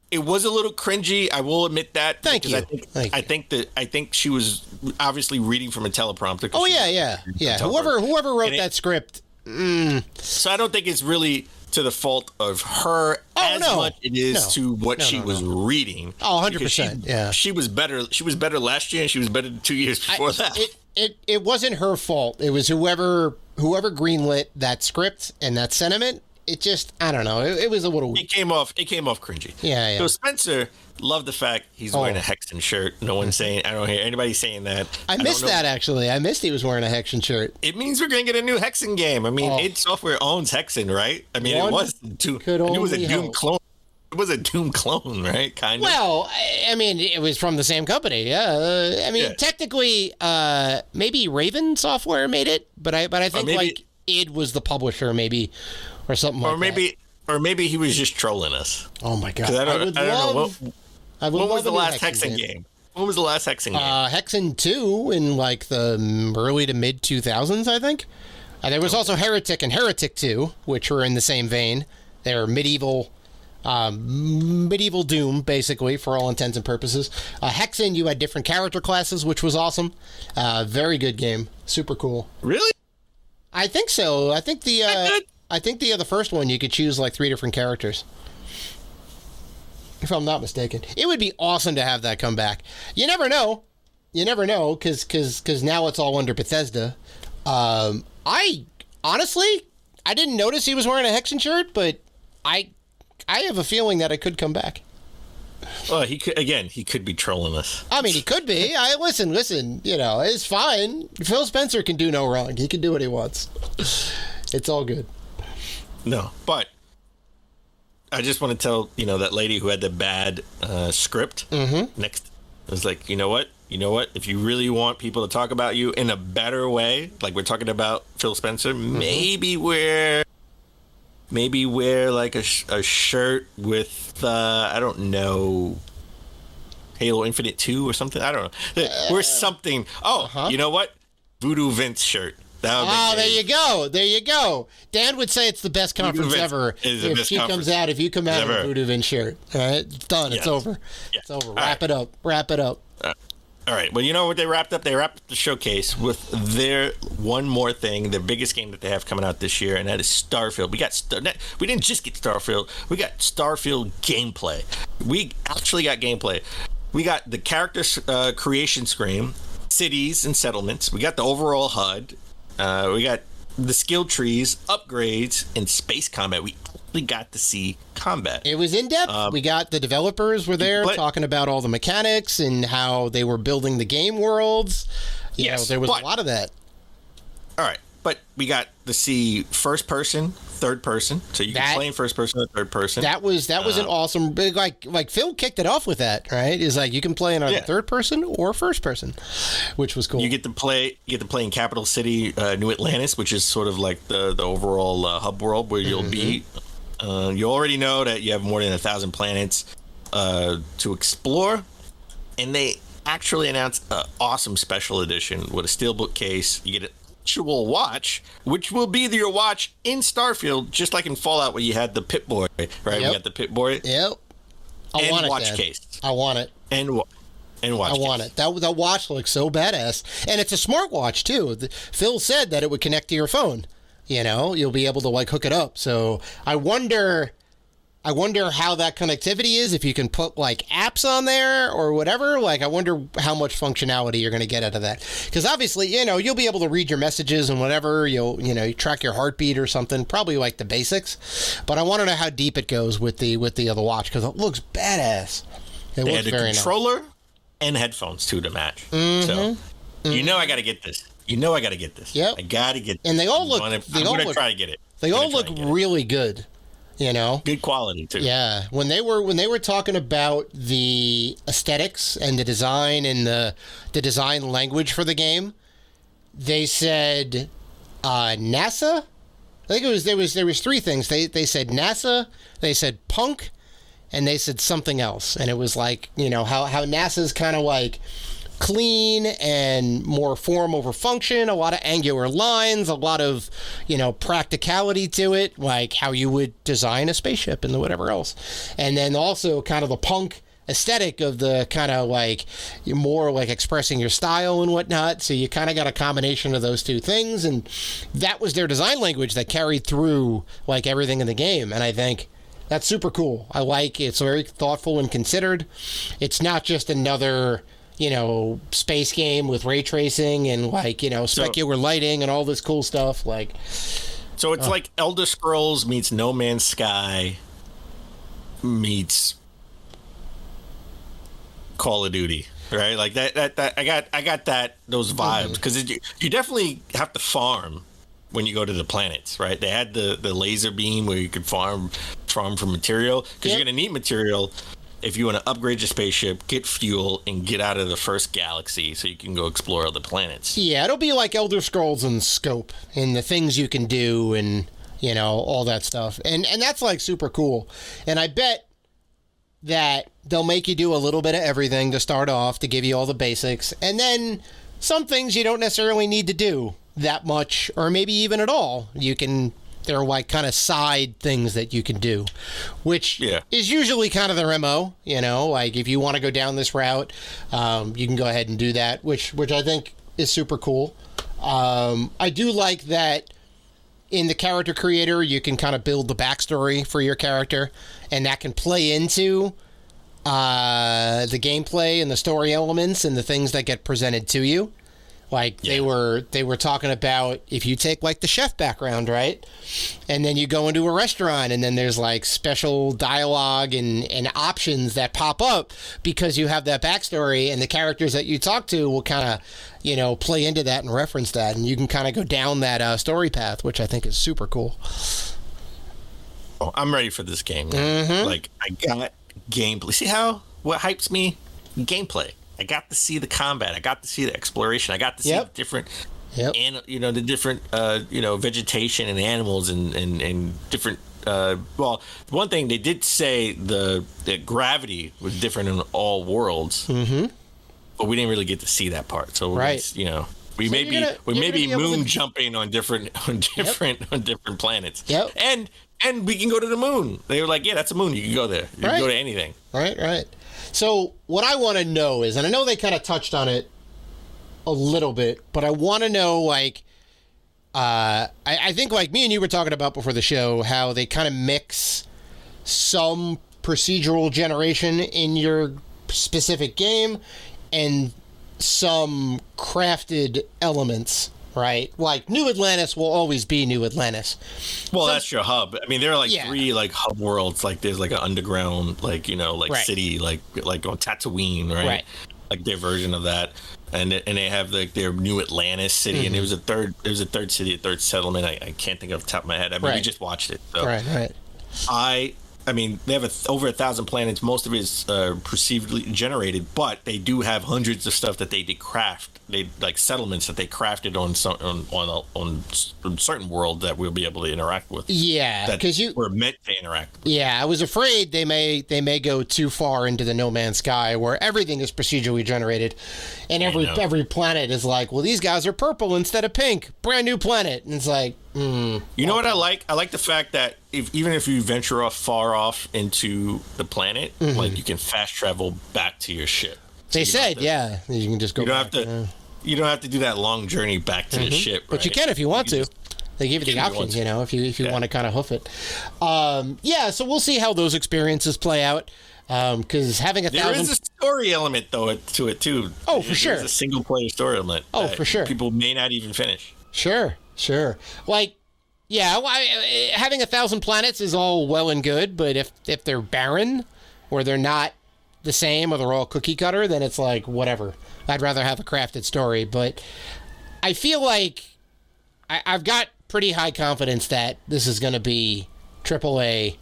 it was a little cringy. I will admit that. Thank you. I think she was obviously reading from a teleprompter. Oh yeah. Whoever wrote that script. So I don't think it's really to the fault of her much it is to what she was reading. Oh, 100%. Yeah. She was better. She was better last year, and she was better 2 years before that. It wasn't her fault. It was whoever greenlit that script and that sentiment. It just, I don't know. It was a little weak. It came off cringy. Yeah. So Spencer loved the fact he's wearing a Hexen shirt. No one's saying, I don't hear anybody saying that. I missed that, actually. I missed he was wearing a Hexen shirt. It means we're going to get a new Hexen game. I mean, id Software owns Hexen, right? I mean, it was a Doom clone. It was a Doom clone, right? Kind of. Well, I mean, it was from the same company. Yeah. Technically, maybe Raven Software made it, but I think like id was the publisher, maybe, or something like that. Or maybe he was just trolling us. Oh my god! I don't know. What was the last Hexen game? What was the last Hexen game? Hexen 2 in like the early to mid 2000s, I think. There was also Heretic and Heretic 2, which were in the same vein. They were medieval Doom, basically, for all intents and purposes. Hexen, you had different character classes, which was awesome. Very good game. Super cool. Really? I think so. I think the first one you could choose like 3 different characters, if I'm not mistaken. It would be awesome to have that come back. You never know, because now it's all under Bethesda. I honestly didn't notice he was wearing a Hexen shirt, but I have a feeling that it could come back. Well, he could be trolling us. I mean, he could be. Listen, it's fine. Phil Spencer can do no wrong. He can do what he wants. It's all good. No, but I just want to tell, that lady who had the bad script next. I was like, you know what? If you really want people to talk about you in a better way, like we're talking about Phil Spencer, maybe wear like a shirt with, I don't know, Halo Infinite 2 or something. I don't know. Wear something. Oh, you know what? Voodoo Vince shirt. There you go. Dan would say it's the best conference ever if she comes out. If you come out in a Voodoo Vince shirt, all right, it's done. Yes. It's over. Yeah. It's over. Wrap it up. All right. Well, you know what they wrapped up? They wrapped up the showcase with their one more thing, the biggest game that they have coming out this year, and that is Starfield. We didn't just get Starfield. We got Starfield gameplay. We actually got gameplay. We got the character creation screen, cities and settlements. We got the overall HUD. We got the skill trees, upgrades, and space combat. We actually got to see combat. It was in depth. We got the developers were there talking about all the mechanics and how they were building the game worlds. There was a lot of that. All right, but we got to see first person, third person, so you can play in first person or third person. That was an awesome like Phil kicked it off with that, right? Is like you can play in either third person or first person, which was cool. You get to play in Capital City, New Atlantis, which is sort of like the overall hub world where you'll be. You already know that you have more than 1,000 planets to explore, and they actually announced an awesome special edition with a steelbook case. You get an actual watch, which will be your watch in Starfield, just like in Fallout where you had the Pip-Boy, right? Yep. We got the Pip-Boy. Yep. I want it, watch case. I want it. And watch I want case. it. That watch looks so badass. And it's a smartwatch, too. Phil said that it would connect to your phone. You'll be able to, like, hook it up. So I wonder I wonder how that connectivity is, if you can put like apps on there or whatever. Like, I wonder how much functionality you're going to get out of that. Because obviously, you'll be able to read your messages and whatever. You track your heartbeat or something, probably like the basics. But I want to know how deep it goes with the other watch, because it looks badass. It They looks had a very controller and headphones too to match. So I got to get this. I got to get this. Yep. I got to get this. And they all look. I'm going to try to get it. They all look really good. Good quality too. Yeah, when they were talking about the aesthetics and the design and the design language for the game, they said NASA. I think there was three things. They said NASA, they said punk, and they said something else. And it was like, how NASA's kind of like clean and more form over function, a lot of angular lines, a lot of, practicality to it, like how you would design a spaceship and whatever else. And then also kind of the punk aesthetic of the kind of like more like expressing your style and whatnot. So you kind of got a combination of those two things. And that was their design language that carried through like everything in the game. And I think that's super cool. I like it's very thoughtful and considered. It's not just another space game with ray tracing and like, specular lighting and all this cool stuff. Like, so it's like Elder Scrolls meets No Man's Sky meets Call of Duty, right? Like that I got those vibes, because you definitely have to farm when you go to the planets, right? They had the laser beam where you could farm for material, because you're going to need material if you want to upgrade your spaceship, get fuel, and get out of the first galaxy so you can go explore other planets. Yeah, it'll be like Elder Scrolls in scope and the things you can do and, all that stuff. And that's like super cool. And I bet that they'll make you do a little bit of everything to start off to give you all the basics. And then some things you don't necessarily need to do that much, or maybe even at all. They're like kind of side things that you can do, which is usually kind of their MO, like if you want to go down this route, you can go ahead and do that, which I think is super cool. I do like that in the character creator, you can kind of build the backstory for your character, and that can play into the gameplay and the story elements and the things that get presented to you. Like they were talking about, if you take like the chef background, right? And then you go into a restaurant and then there's like special dialogue and options that pop up because you have that backstory, and the characters that you talk to will kind of, play into that and reference that. And you can kind of go down that story path, which I think is super cool. Oh, I'm ready for this game. Like, I got gameplay. See what hypes me? Gameplay. I got to see the combat. I got to see the exploration. I got to see the different, and the different, vegetation and animals and different. Well, one thing they did say the gravity was different in all worlds, but we didn't really get to see that part. So we may be moon jumping on different planets. Yep. And we can go to the moon. They were like, yeah, that's a moon. You can go there. You can go to anything. Right. So what I want to know is, and I know they kind of touched on it a little bit, but I want to know, like, I think like me and you were talking about before the show, how they kind of mix some procedural generation in your specific game and some crafted elements, right? Like New Atlantis will always be New Atlantis. Well, that's your hub. I mean, there are like three like hub worlds. Like there's like an underground, like city, like on Tatooine, right? Like their version of that, and they have like their New Atlantis city, and there was a third city, a third settlement. I can't think of the top of my head. I mean, we just watched it. So. Right. I mean, they have over 1,000 planets. Most of it is perceivably generated, but they do have hundreds of stuff that they did craft. They like settlements that they crafted on certain world that we'll be able to interact with. Yeah, because we're meant to interact with. Yeah, I was afraid they may go too far into the No Man's Sky where everything is procedurally generated, and every planet is like, well, these guys are purple instead of pink, brand new planet, and it's like. You know what I like? I like the fact that even if you venture far off into the planet, like you can fast travel back to your ship. So you can just go. You don't have to do that long journey back to the ship. But you can if you want to. They give you the options, you know, if you want to kind of hoof it. So we'll see how those experiences play out. Because having there is a story element though to it too. Oh, for sure. There's a single player story element. Oh, for sure. People may not even finish. Sure. Like, yeah, having 1,000 planets is all well and good, but if they're barren or they're not the same or they're all cookie cutter, then it's like whatever. I'd rather have a crafted story, but I feel like I've got pretty high confidence that this is going to be AAA,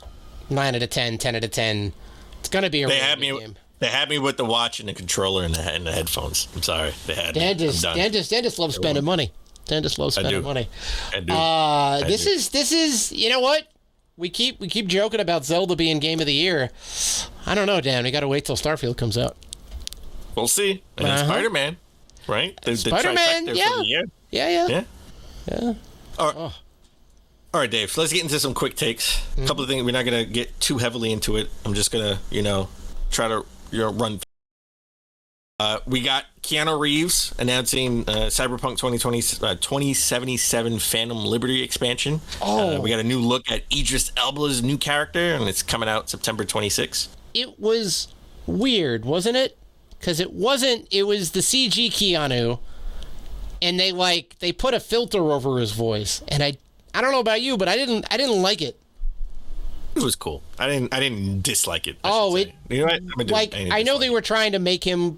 9 out of 10, 10 out of 10. It's going to be a really good game. They had me with the watch and the controller and the headphones. I'm sorry. They had Dan just loves spending money. Dan just loves spending money. I do. This is you know what? We keep joking about Zelda being game of the year. I don't know, Dan. We got to wait till Starfield comes out. We'll see. And then Spider-Man, right? Spider-Man, yeah. All right, Dave. So let's get into some quick takes. A couple of things. We're not going to get too heavily into it. I'm just going to, try to run. We got Keanu Reeves announcing Cyberpunk 2077 Phantom Liberty expansion. We got a new look at Idris Elba's new character, and it's coming out September 26th. It was weird, wasn't it? Because it was the CG Keanu, and they put a filter over his voice, and I don't know about you, but I didn't like it. It was cool. I didn't dislike it. You know what? I know they were trying to make him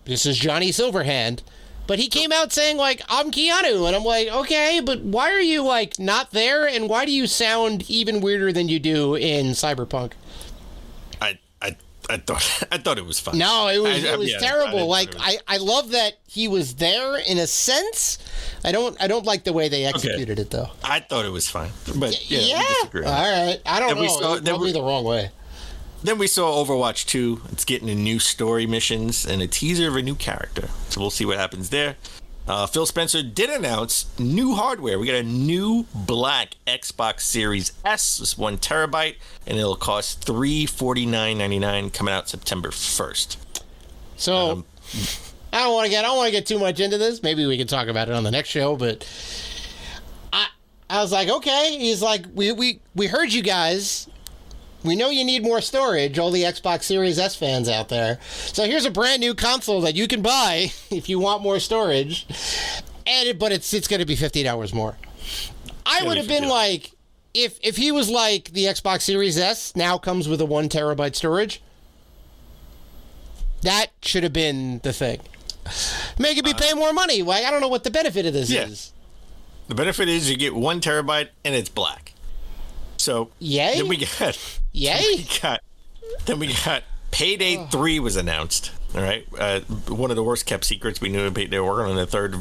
this is Johnny Silverhand, but he came out saying I'm Keanu, and I'm like, okay, but why are you not there, and why do you sound even weirder than you do in Cyberpunk? I thought it was fun. No, it was terrible. I love that he was there in a sense. I don't like the way they executed it though. I thought it was fine, but yeah. We disagree. All right, I don't know. It rubbed me the wrong way. Then we saw Overwatch 2. It's getting a new story missions and a teaser of a new character. So we'll see what happens there. Phil Spencer did announce new hardware. We got a new black Xbox Series S. It's 1 terabyte, and it'll cost $349.99 coming out September 1st. So I don't want to get too much into this. Maybe we can talk about it on the next show. But I was like, okay. He's like, we heard you guys. We know you need more storage, all the Xbox Series S fans out there. So here's a brand new console that you can buy if you want more storage. But it's going to be $50 more. I would have been like, if he was like the Xbox Series S now comes with a 1 terabyte storage, that should have been the thing. Make me pay more money. I don't know what the benefit of this is. The benefit is you get 1 terabyte and it's black. So yay. Then we got Payday 3 was announced. All right, one of the worst kept secrets. We knew they were working on the third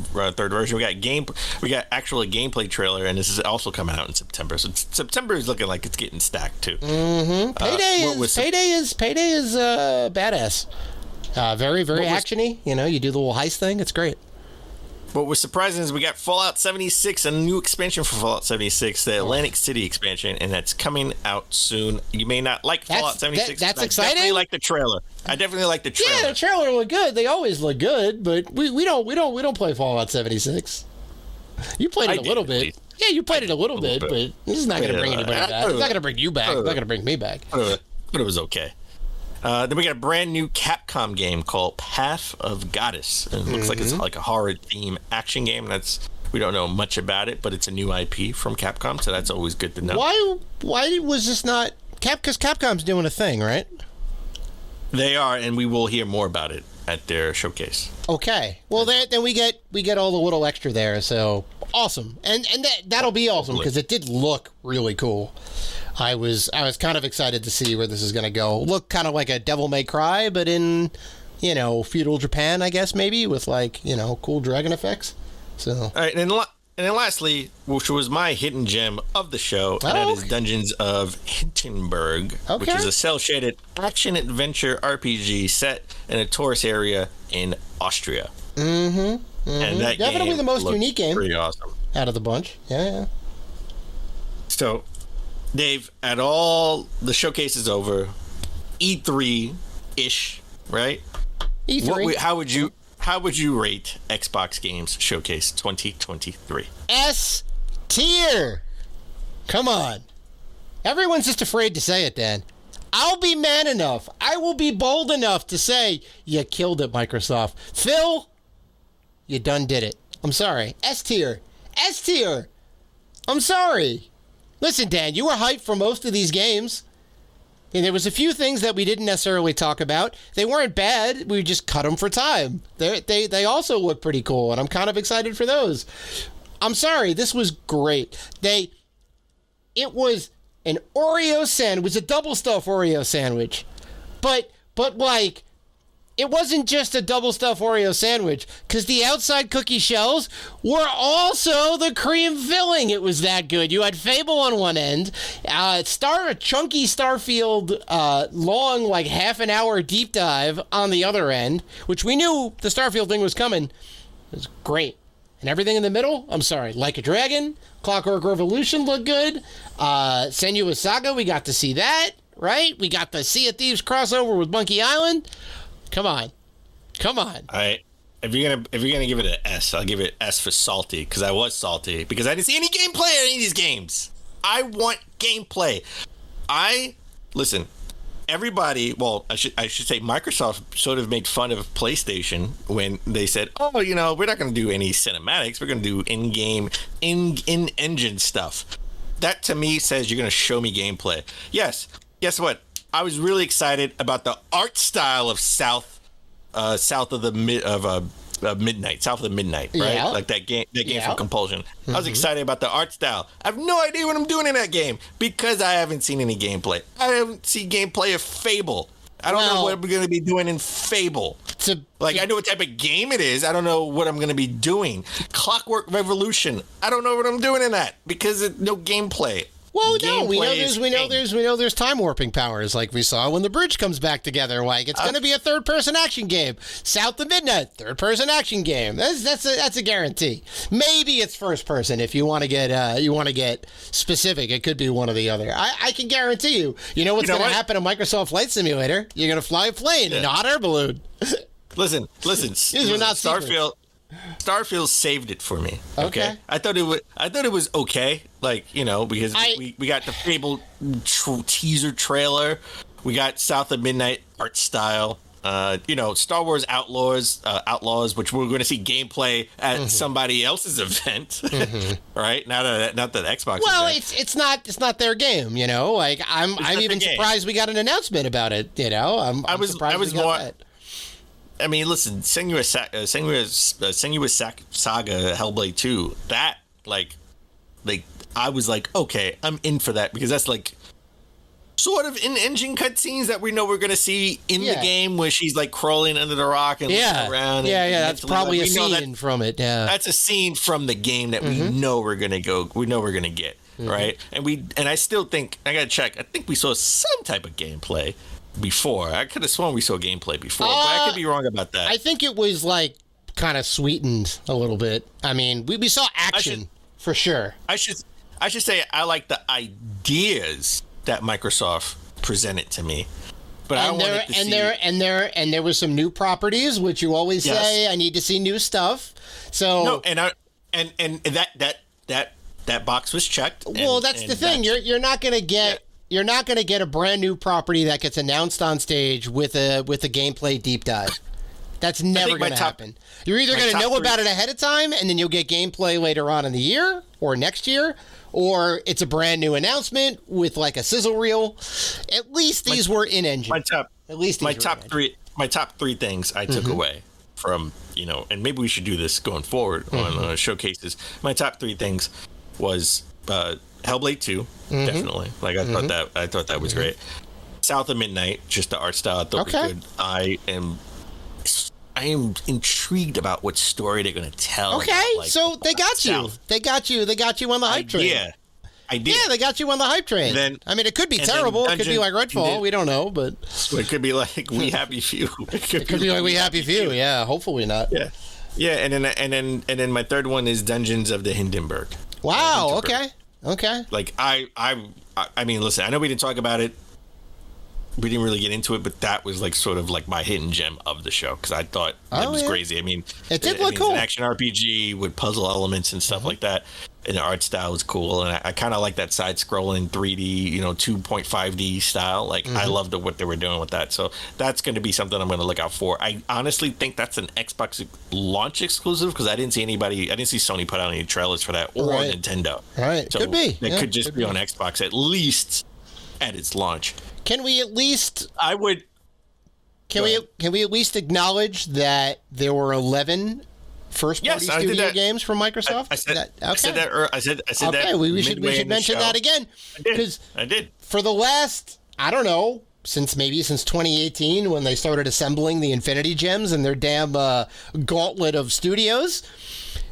version. We got actually a gameplay trailer, and this is also coming out in September. So September is looking like it's getting stacked too. Mm-hmm. Payday is badass. Very actiony. You do the little heist thing. It's great. What was surprising is we got Fallout 76, a new expansion for Fallout 76, the Atlantic City expansion, and that's coming out soon. You may not like Fallout 76. That's exciting. I definitely like the trailer. Yeah, the trailer looked good. They always look good, but we don't play Fallout 76. You played it a little bit. Yeah, you played it a little bit, but this is not going to bring anybody back. It's not going to bring you back. It's not going to bring me back. But it was okay. Then we got a brand new Capcom game called Path of Goddess. And it looks like it's like a horror theme action game. We don't know much about it, but it's a new IP from Capcom, so that's always good to know. Why was this not because Capcom's doing a thing, right? They are, and we will hear more about it at their showcase. Okay. Well, then we get all the little extra there, so awesome. And that'll be awesome because it did look really cool. I was kind of excited to see where this is going to go. Look kind of like a Devil May Cry, but in, feudal Japan, I guess, maybe, with cool dragon effects. So. All right, and then lastly, which was my hidden gem of the show, and that is Dungeons of Hinterberg, which is a cel-shaded action-adventure RPG set in a tourist area in Austria. Mm-hmm. And that definitely the most unique game. Pretty awesome. Out of the bunch. Yeah. So, Dave, at all the showcases over, E3-ish, right? E3. How would you rate Xbox Games Showcase 2023? S tier. Come on. Everyone's just afraid to say it, Dan. I'll be man enough. I will be bold enough to say, you killed it, Microsoft. Phil, you done did it. I'm sorry. S tier. S tier. I'm sorry. Listen, Dan, you were hyped for most of these games. And there was a few things that we didn't necessarily talk about. They weren't bad. We just cut them for time. They also look pretty cool, and I'm kind of excited for those. I'm sorry. This was great. It was an Oreo sandwich, a double stuffed Oreo sandwich. But like, it wasn't just a double stuffed Oreo sandwich, because the outside cookie shells were also the cream filling. It was that good. You had Fable on one end, a chunky Starfield, long, like half an hour deep dive on the other end, which we knew the Starfield thing was coming. It was great. And everything in the middle, I'm sorry, Like a Dragon, Clockwork Revolution looked good. Senua's Saga, we got to see that, right? We got the Sea of Thieves crossover with Monkey Island. Come on. All right. If you're gonna give it an S, I'll give it S for salty, because I was salty because I didn't see any gameplay in any of these games. I want gameplay. Listen. Everybody, well, I should say Microsoft sort of made fun of PlayStation when they said, "Oh, we're not going to do any cinematics. We're going to do in-game, in-engine stuff." That to me says you're going to show me gameplay. Yes. Guess what? I was really excited about the art style of South of the Midnight, right? Yeah. Like that game Yeah. from Compulsion. I was excited about the art style. I have no idea what I'm doing in that game because I haven't seen any gameplay. I haven't seen gameplay of Fable. I don't know what we're going to be doing in Fable. I know what type of game it is. I don't know what I'm going to be doing. Clockwork Revolution. I don't know what I'm doing in that because it's no gameplay. Well, no, we know there's time warping powers, like we saw when the bridge comes back together. Like, it's going to be a third-person action game. South of Midnight, third-person action game. That's a guarantee. Maybe it's first-person if you want to get specific. It could be one or the other. I can guarantee you. You know what's going to happen in Microsoft Flight Simulator? You're going to fly a plane in a hot air balloon. Listen. These are not Starfield saved it for me. Okay. I thought it was okay. Because we got the Fable teaser trailer. We got South of Midnight art style. Star Wars Outlaws, which we're going to see gameplay at somebody else's event, right? Not that Xbox. Well, event. it's not their game, Like I'm even surprised we got an announcement about it. I was surprised we got that. I mean, listen, Senua's Saga, Hellblade 2, that, I was like, okay, I'm in for that, because that's, sort of in-engine cutscenes that we know we're going to see in the game, where she's, crawling under the rock and looking around. That's probably a scene from it, yeah. That's a scene from the game that we know we're going to get, right? And I still think, I got to check, I think we saw some type of gameplay before. I could have sworn we saw gameplay before, but I could be wrong about that. I think it was kind of sweetened a little bit. I mean, we saw action for sure. I should say I like the ideas that Microsoft presented to me, but I wanted to see. And there was some new properties, which you always say, I need to see new stuff. So no, and that box was checked. Well, that's the thing. You're not going to get. Yeah. You're not going to get a brand new property that gets announced on stage with a gameplay deep dive. That's never going to happen. You're either going to know about it ahead of time, and then you'll get gameplay later on in the year or next year, or it's a brand new announcement with a sizzle reel. At least these were in engine. My top three things I took away from and maybe we should do this going forward on showcases. My top three things was Hellblade 2, definitely. I thought that was great. South of Midnight, just the art style I thought was good. I am intrigued about what story they're going to tell. Okay, so they got you. They got you on the hype train. Yeah, I did. Yeah, they got you on the hype train. It could be terrible. It could be like Redfall. We don't know, but it could be like We Happy Few. It could be like We Happy Few. Yeah, hopefully not. Yeah, and then my third one is Dungeons of the Hindenburg. Wow. Okay. I mean, listen, I know we didn't talk about it. We didn't really get into it, but that was sort of my hidden gem of the show, because I thought it was crazy. I mean, it did look cool. It's an action RPG with puzzle elements and stuff like that. and the art style is cool, and I kind of like that side-scrolling 3D, 2.5D style. Like, I loved what they were doing with that. So that's going to be something I'm going to look out for. I honestly think that's an Xbox launch exclusive because I didn't see Sony put out any trailers for that or Right. Nintendo. Right. So Could be. It Yeah, could just could be be. on Xbox at least at its launch. Can we at least I would. can Go we ahead. can we at least acknowledge that there were 11 first-party Yes, I did studio that. games from Microsoft? I said That- I said that. I said Okay, that. we should midway in the mention show. that again I did. because I did. for the last, I don't know, since 2018 when they started assembling the Infinity Gems and their damn gauntlet of studios,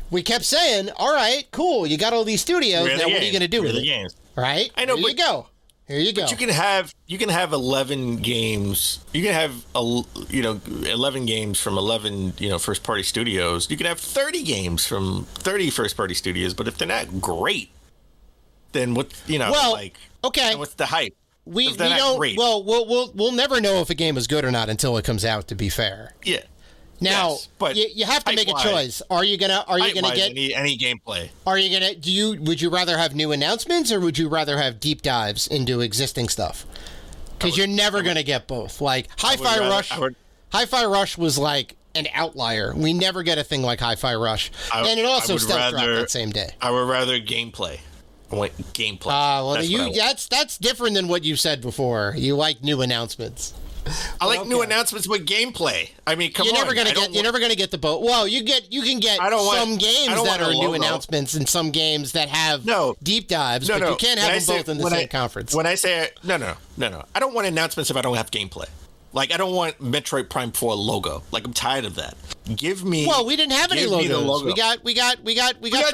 we kept saying, all right, cool, you got all these studios, Rare the now what are you games. going to do Rare with the it? games. Right? I know, Here you go. Here you go. You can have 11 games. You can have 11 games from 11 first party studios. You can have 30 games from 30 first party studios. But if they're not great, then what? Well, okay. then what's the hype? we If they're not don't. great. Well, we'll never know if a game is good or not until it comes out. To be fair, Yeah. now Yes, but you have to make a hype-wise- choice. Are you gonna Hype-wise, get? any gameplay? Are you gonna? Would you rather have new announcements or would you rather have deep dives into existing stuff? Because you're never gonna get both. Like Hi-Fi rather- Rush. I would- Hi-Fi Rush was like an outlier. We never get a thing like Hi-Fi Rush, and it I also would stealth dropped rather- that same day. I would rather gameplay. I want gameplay. Well, That's what I want. that's different than what you said before. You like new announcements. I like new okay. announcements with gameplay. I mean, come You're on. never gonna get. You're never gonna get the boat. Well, you can get I don't want- some I games don't that want a are new logo. announcements and some games that have No. deep dives, No, but no. you can't When I have them say- both in the when same I- conference. When I say no. I don't want announcements if I don't have gameplay. Like I don't want Metroid Prime 4 logo. Like I'm tired of that. Give me. Well, we didn't have any give me the logos. logo. We got We got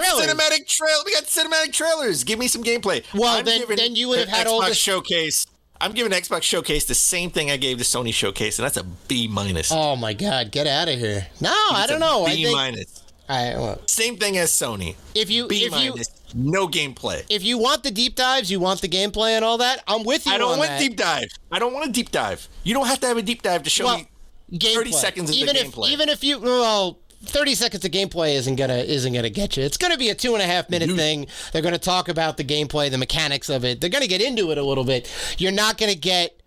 trailers. cinematic trail. We got cinematic trailers. Give me some gameplay. Well, I'm then- giving then you would have the had all Xbox this- Showcase. I'm giving Xbox Showcase the same thing I gave the Sony Showcase, and that's a B minus. Oh my God, get out of here! No, I It's don't a know. I B think minus. well, Same thing as Sony. if you B minus. No gameplay. if you want the deep dives, you want the gameplay and all that. I'm with you. I don't on want that. deep dive. I don't want a deep dive. You don't have to have a deep dive to show Well, me gameplay. 30 seconds of even the if, gameplay. Even if you 30 seconds of gameplay isn't gonna get you. It's gonna be a 2.5 minute thing. They're gonna talk about the gameplay, the mechanics of it. They're gonna get into it a little bit. You're not gonna get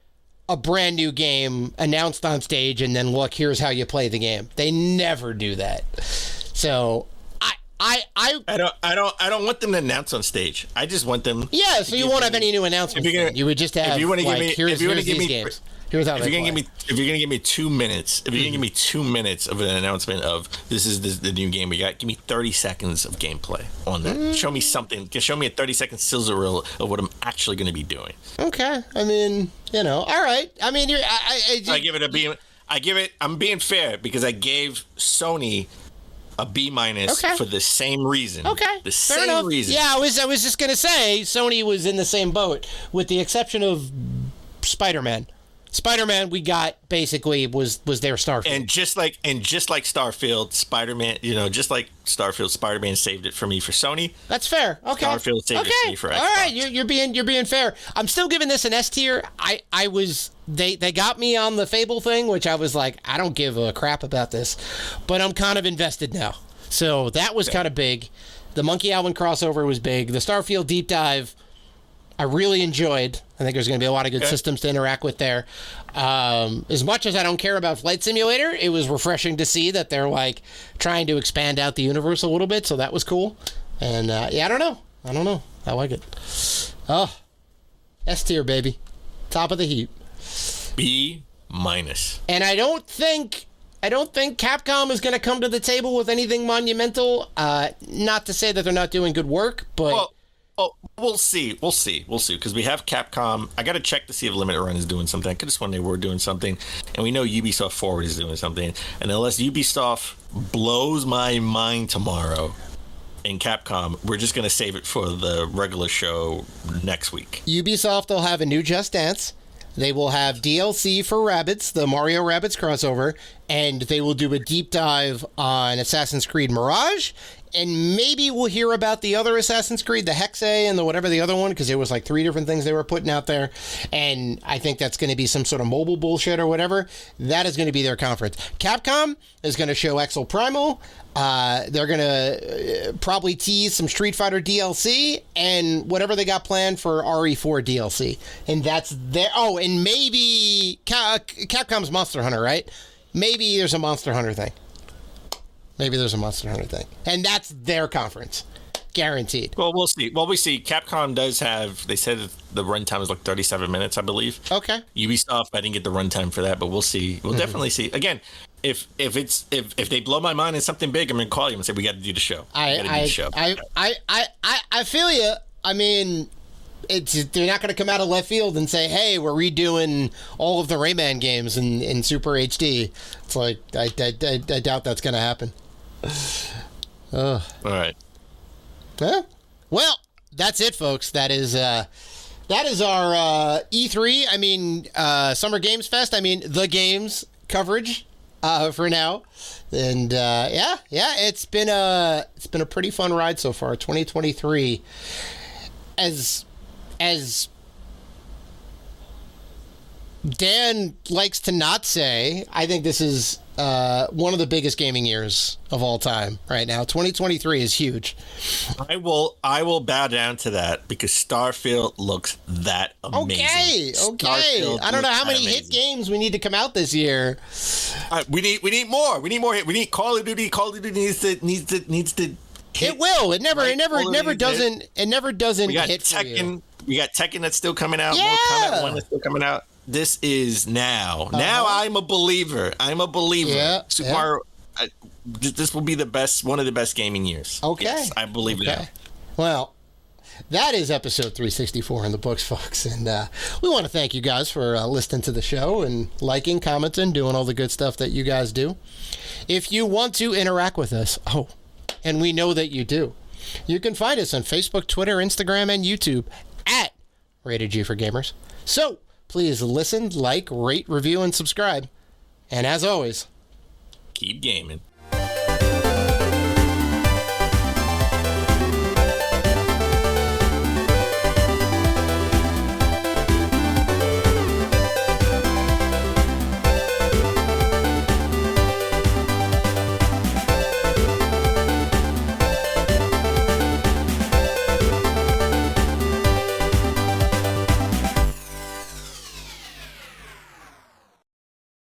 a brand new game announced on stage and then look, here's how you play the game. They never do that. So I I don't want them to announce on stage. I just want them. yeah. So you won't have any new announcements. If you're gonna- then. You would just have if you wanna give like, me- here's if you wanna these give me- games. Here's how If they you're play. gonna give me 2 minutes, if you're gonna give me 2 minutes of an announcement of this is the new game we got, give me 30 seconds of gameplay on that. Show me something. Show me a 30-second sizzle reel of what I'm actually going to be doing. Okay. I mean, all right. I mean, I give it a B. I'm being fair because I gave Sony a B minus Okay. for the same reason. Okay, The fair same enough. reason. Yeah, I was just gonna say Sony was in the same boat, with the exception of Spider-Man. Spider-Man, we got basically was their Starfield. And just like Starfield, Spider-Man, just like Starfield, Spider-Man saved it for me for Sony. That's fair. Okay. Starfield saved it for me for All right, Xbox. you're being fair. I'm still giving this an S tier. They got me on the Fable thing, which I was like, I don't give a crap about this, but I'm kind of invested now. So that was kind of big. The Monkey Island crossover was big. The Starfield deep dive, I really enjoyed. I think there's going to be a lot of good systems to interact with there. As much as I don't care about Flight Simulator, it was refreshing to see that they're like trying to expand out the universe a little bit. So that was cool. And yeah, I don't know. I like it. Oh, S tier, baby. Top of the heap. B minus. And I don't think Capcom is going to come to the table with anything monumental. Not to say that they're not doing good work, but We'll see. Because we have Capcom. I got to check to see if Limited Run is doing something. I could have sworn they were doing something. And we know Ubisoft Forward is doing something. And unless Ubisoft blows my mind tomorrow in Capcom, we're just going to save it for the regular show next week. Ubisoft will have a new Just Dance. They will have DLC for Rabbids, the Mario Rabbids crossover, and they will do a deep dive on Assassin's Creed Mirage And maybe we'll hear about the other Assassin's Creed, the Hexe and the whatever the other one, because there was like 3 different things they were putting out there. And I think that's going to be some sort of mobile bullshit or whatever. That is going to be their conference. Capcom is going to show Exo Primal. They're going to probably tease some Street Fighter DLC and whatever they got planned for RE4 DLC. And that's their... Oh, and maybe Capcom's Monster Hunter, right? Maybe there's a Monster Hunter thing. And that's their conference. Guaranteed. Well, we'll see. Well, we see. Capcom does have, they said the runtime is like 37 minutes, I believe. Okay. Ubisoft, I didn't get the runtime for that, but we'll see. We'll definitely see. Again, if they blow my mind in something big, I'm going to call you and say, we got to do the show. I feel you. I mean, they're not going to come out of left field and say, hey, we're redoing all of the Rayman games in Super HD. It's like, I doubt that's going to happen. All right. Huh? Well, that's it, folks. That is our E3. I mean, Summer Games Fest. I mean, the games coverage for now. And yeah, it's been a pretty fun ride so far. 2023, as Dan likes to not say, I think this is one of the biggest gaming years of all time right now. 2023 is huge. I will bow down to that because Starfield looks that amazing. Okay. Starfield I don't know how many amazing. hit games we need to come out this year. We need more. We need more hit. We need Call of Duty. Call of Duty needs to. Hit. It will. It never doesn't We got hit for you. Tekken. We got Tekken that's still coming out. Yeah. More Kombat 1 that's still coming out. This is now. Now I'm a believer. Yeah. Super Mario. This will be one of the best gaming years. Okay. Yes, I believe now. Well, that is episode 364 in the books, folks. And we want to thank you guys for listening to the show and liking, commenting, doing all the good stuff that you guys do. If you want to interact with us, and we know that you do, you can find us on Facebook, Twitter, Instagram, and YouTube at Rated G for Gamers. So please listen, like, rate, review, and subscribe. And as always, Keep gaming.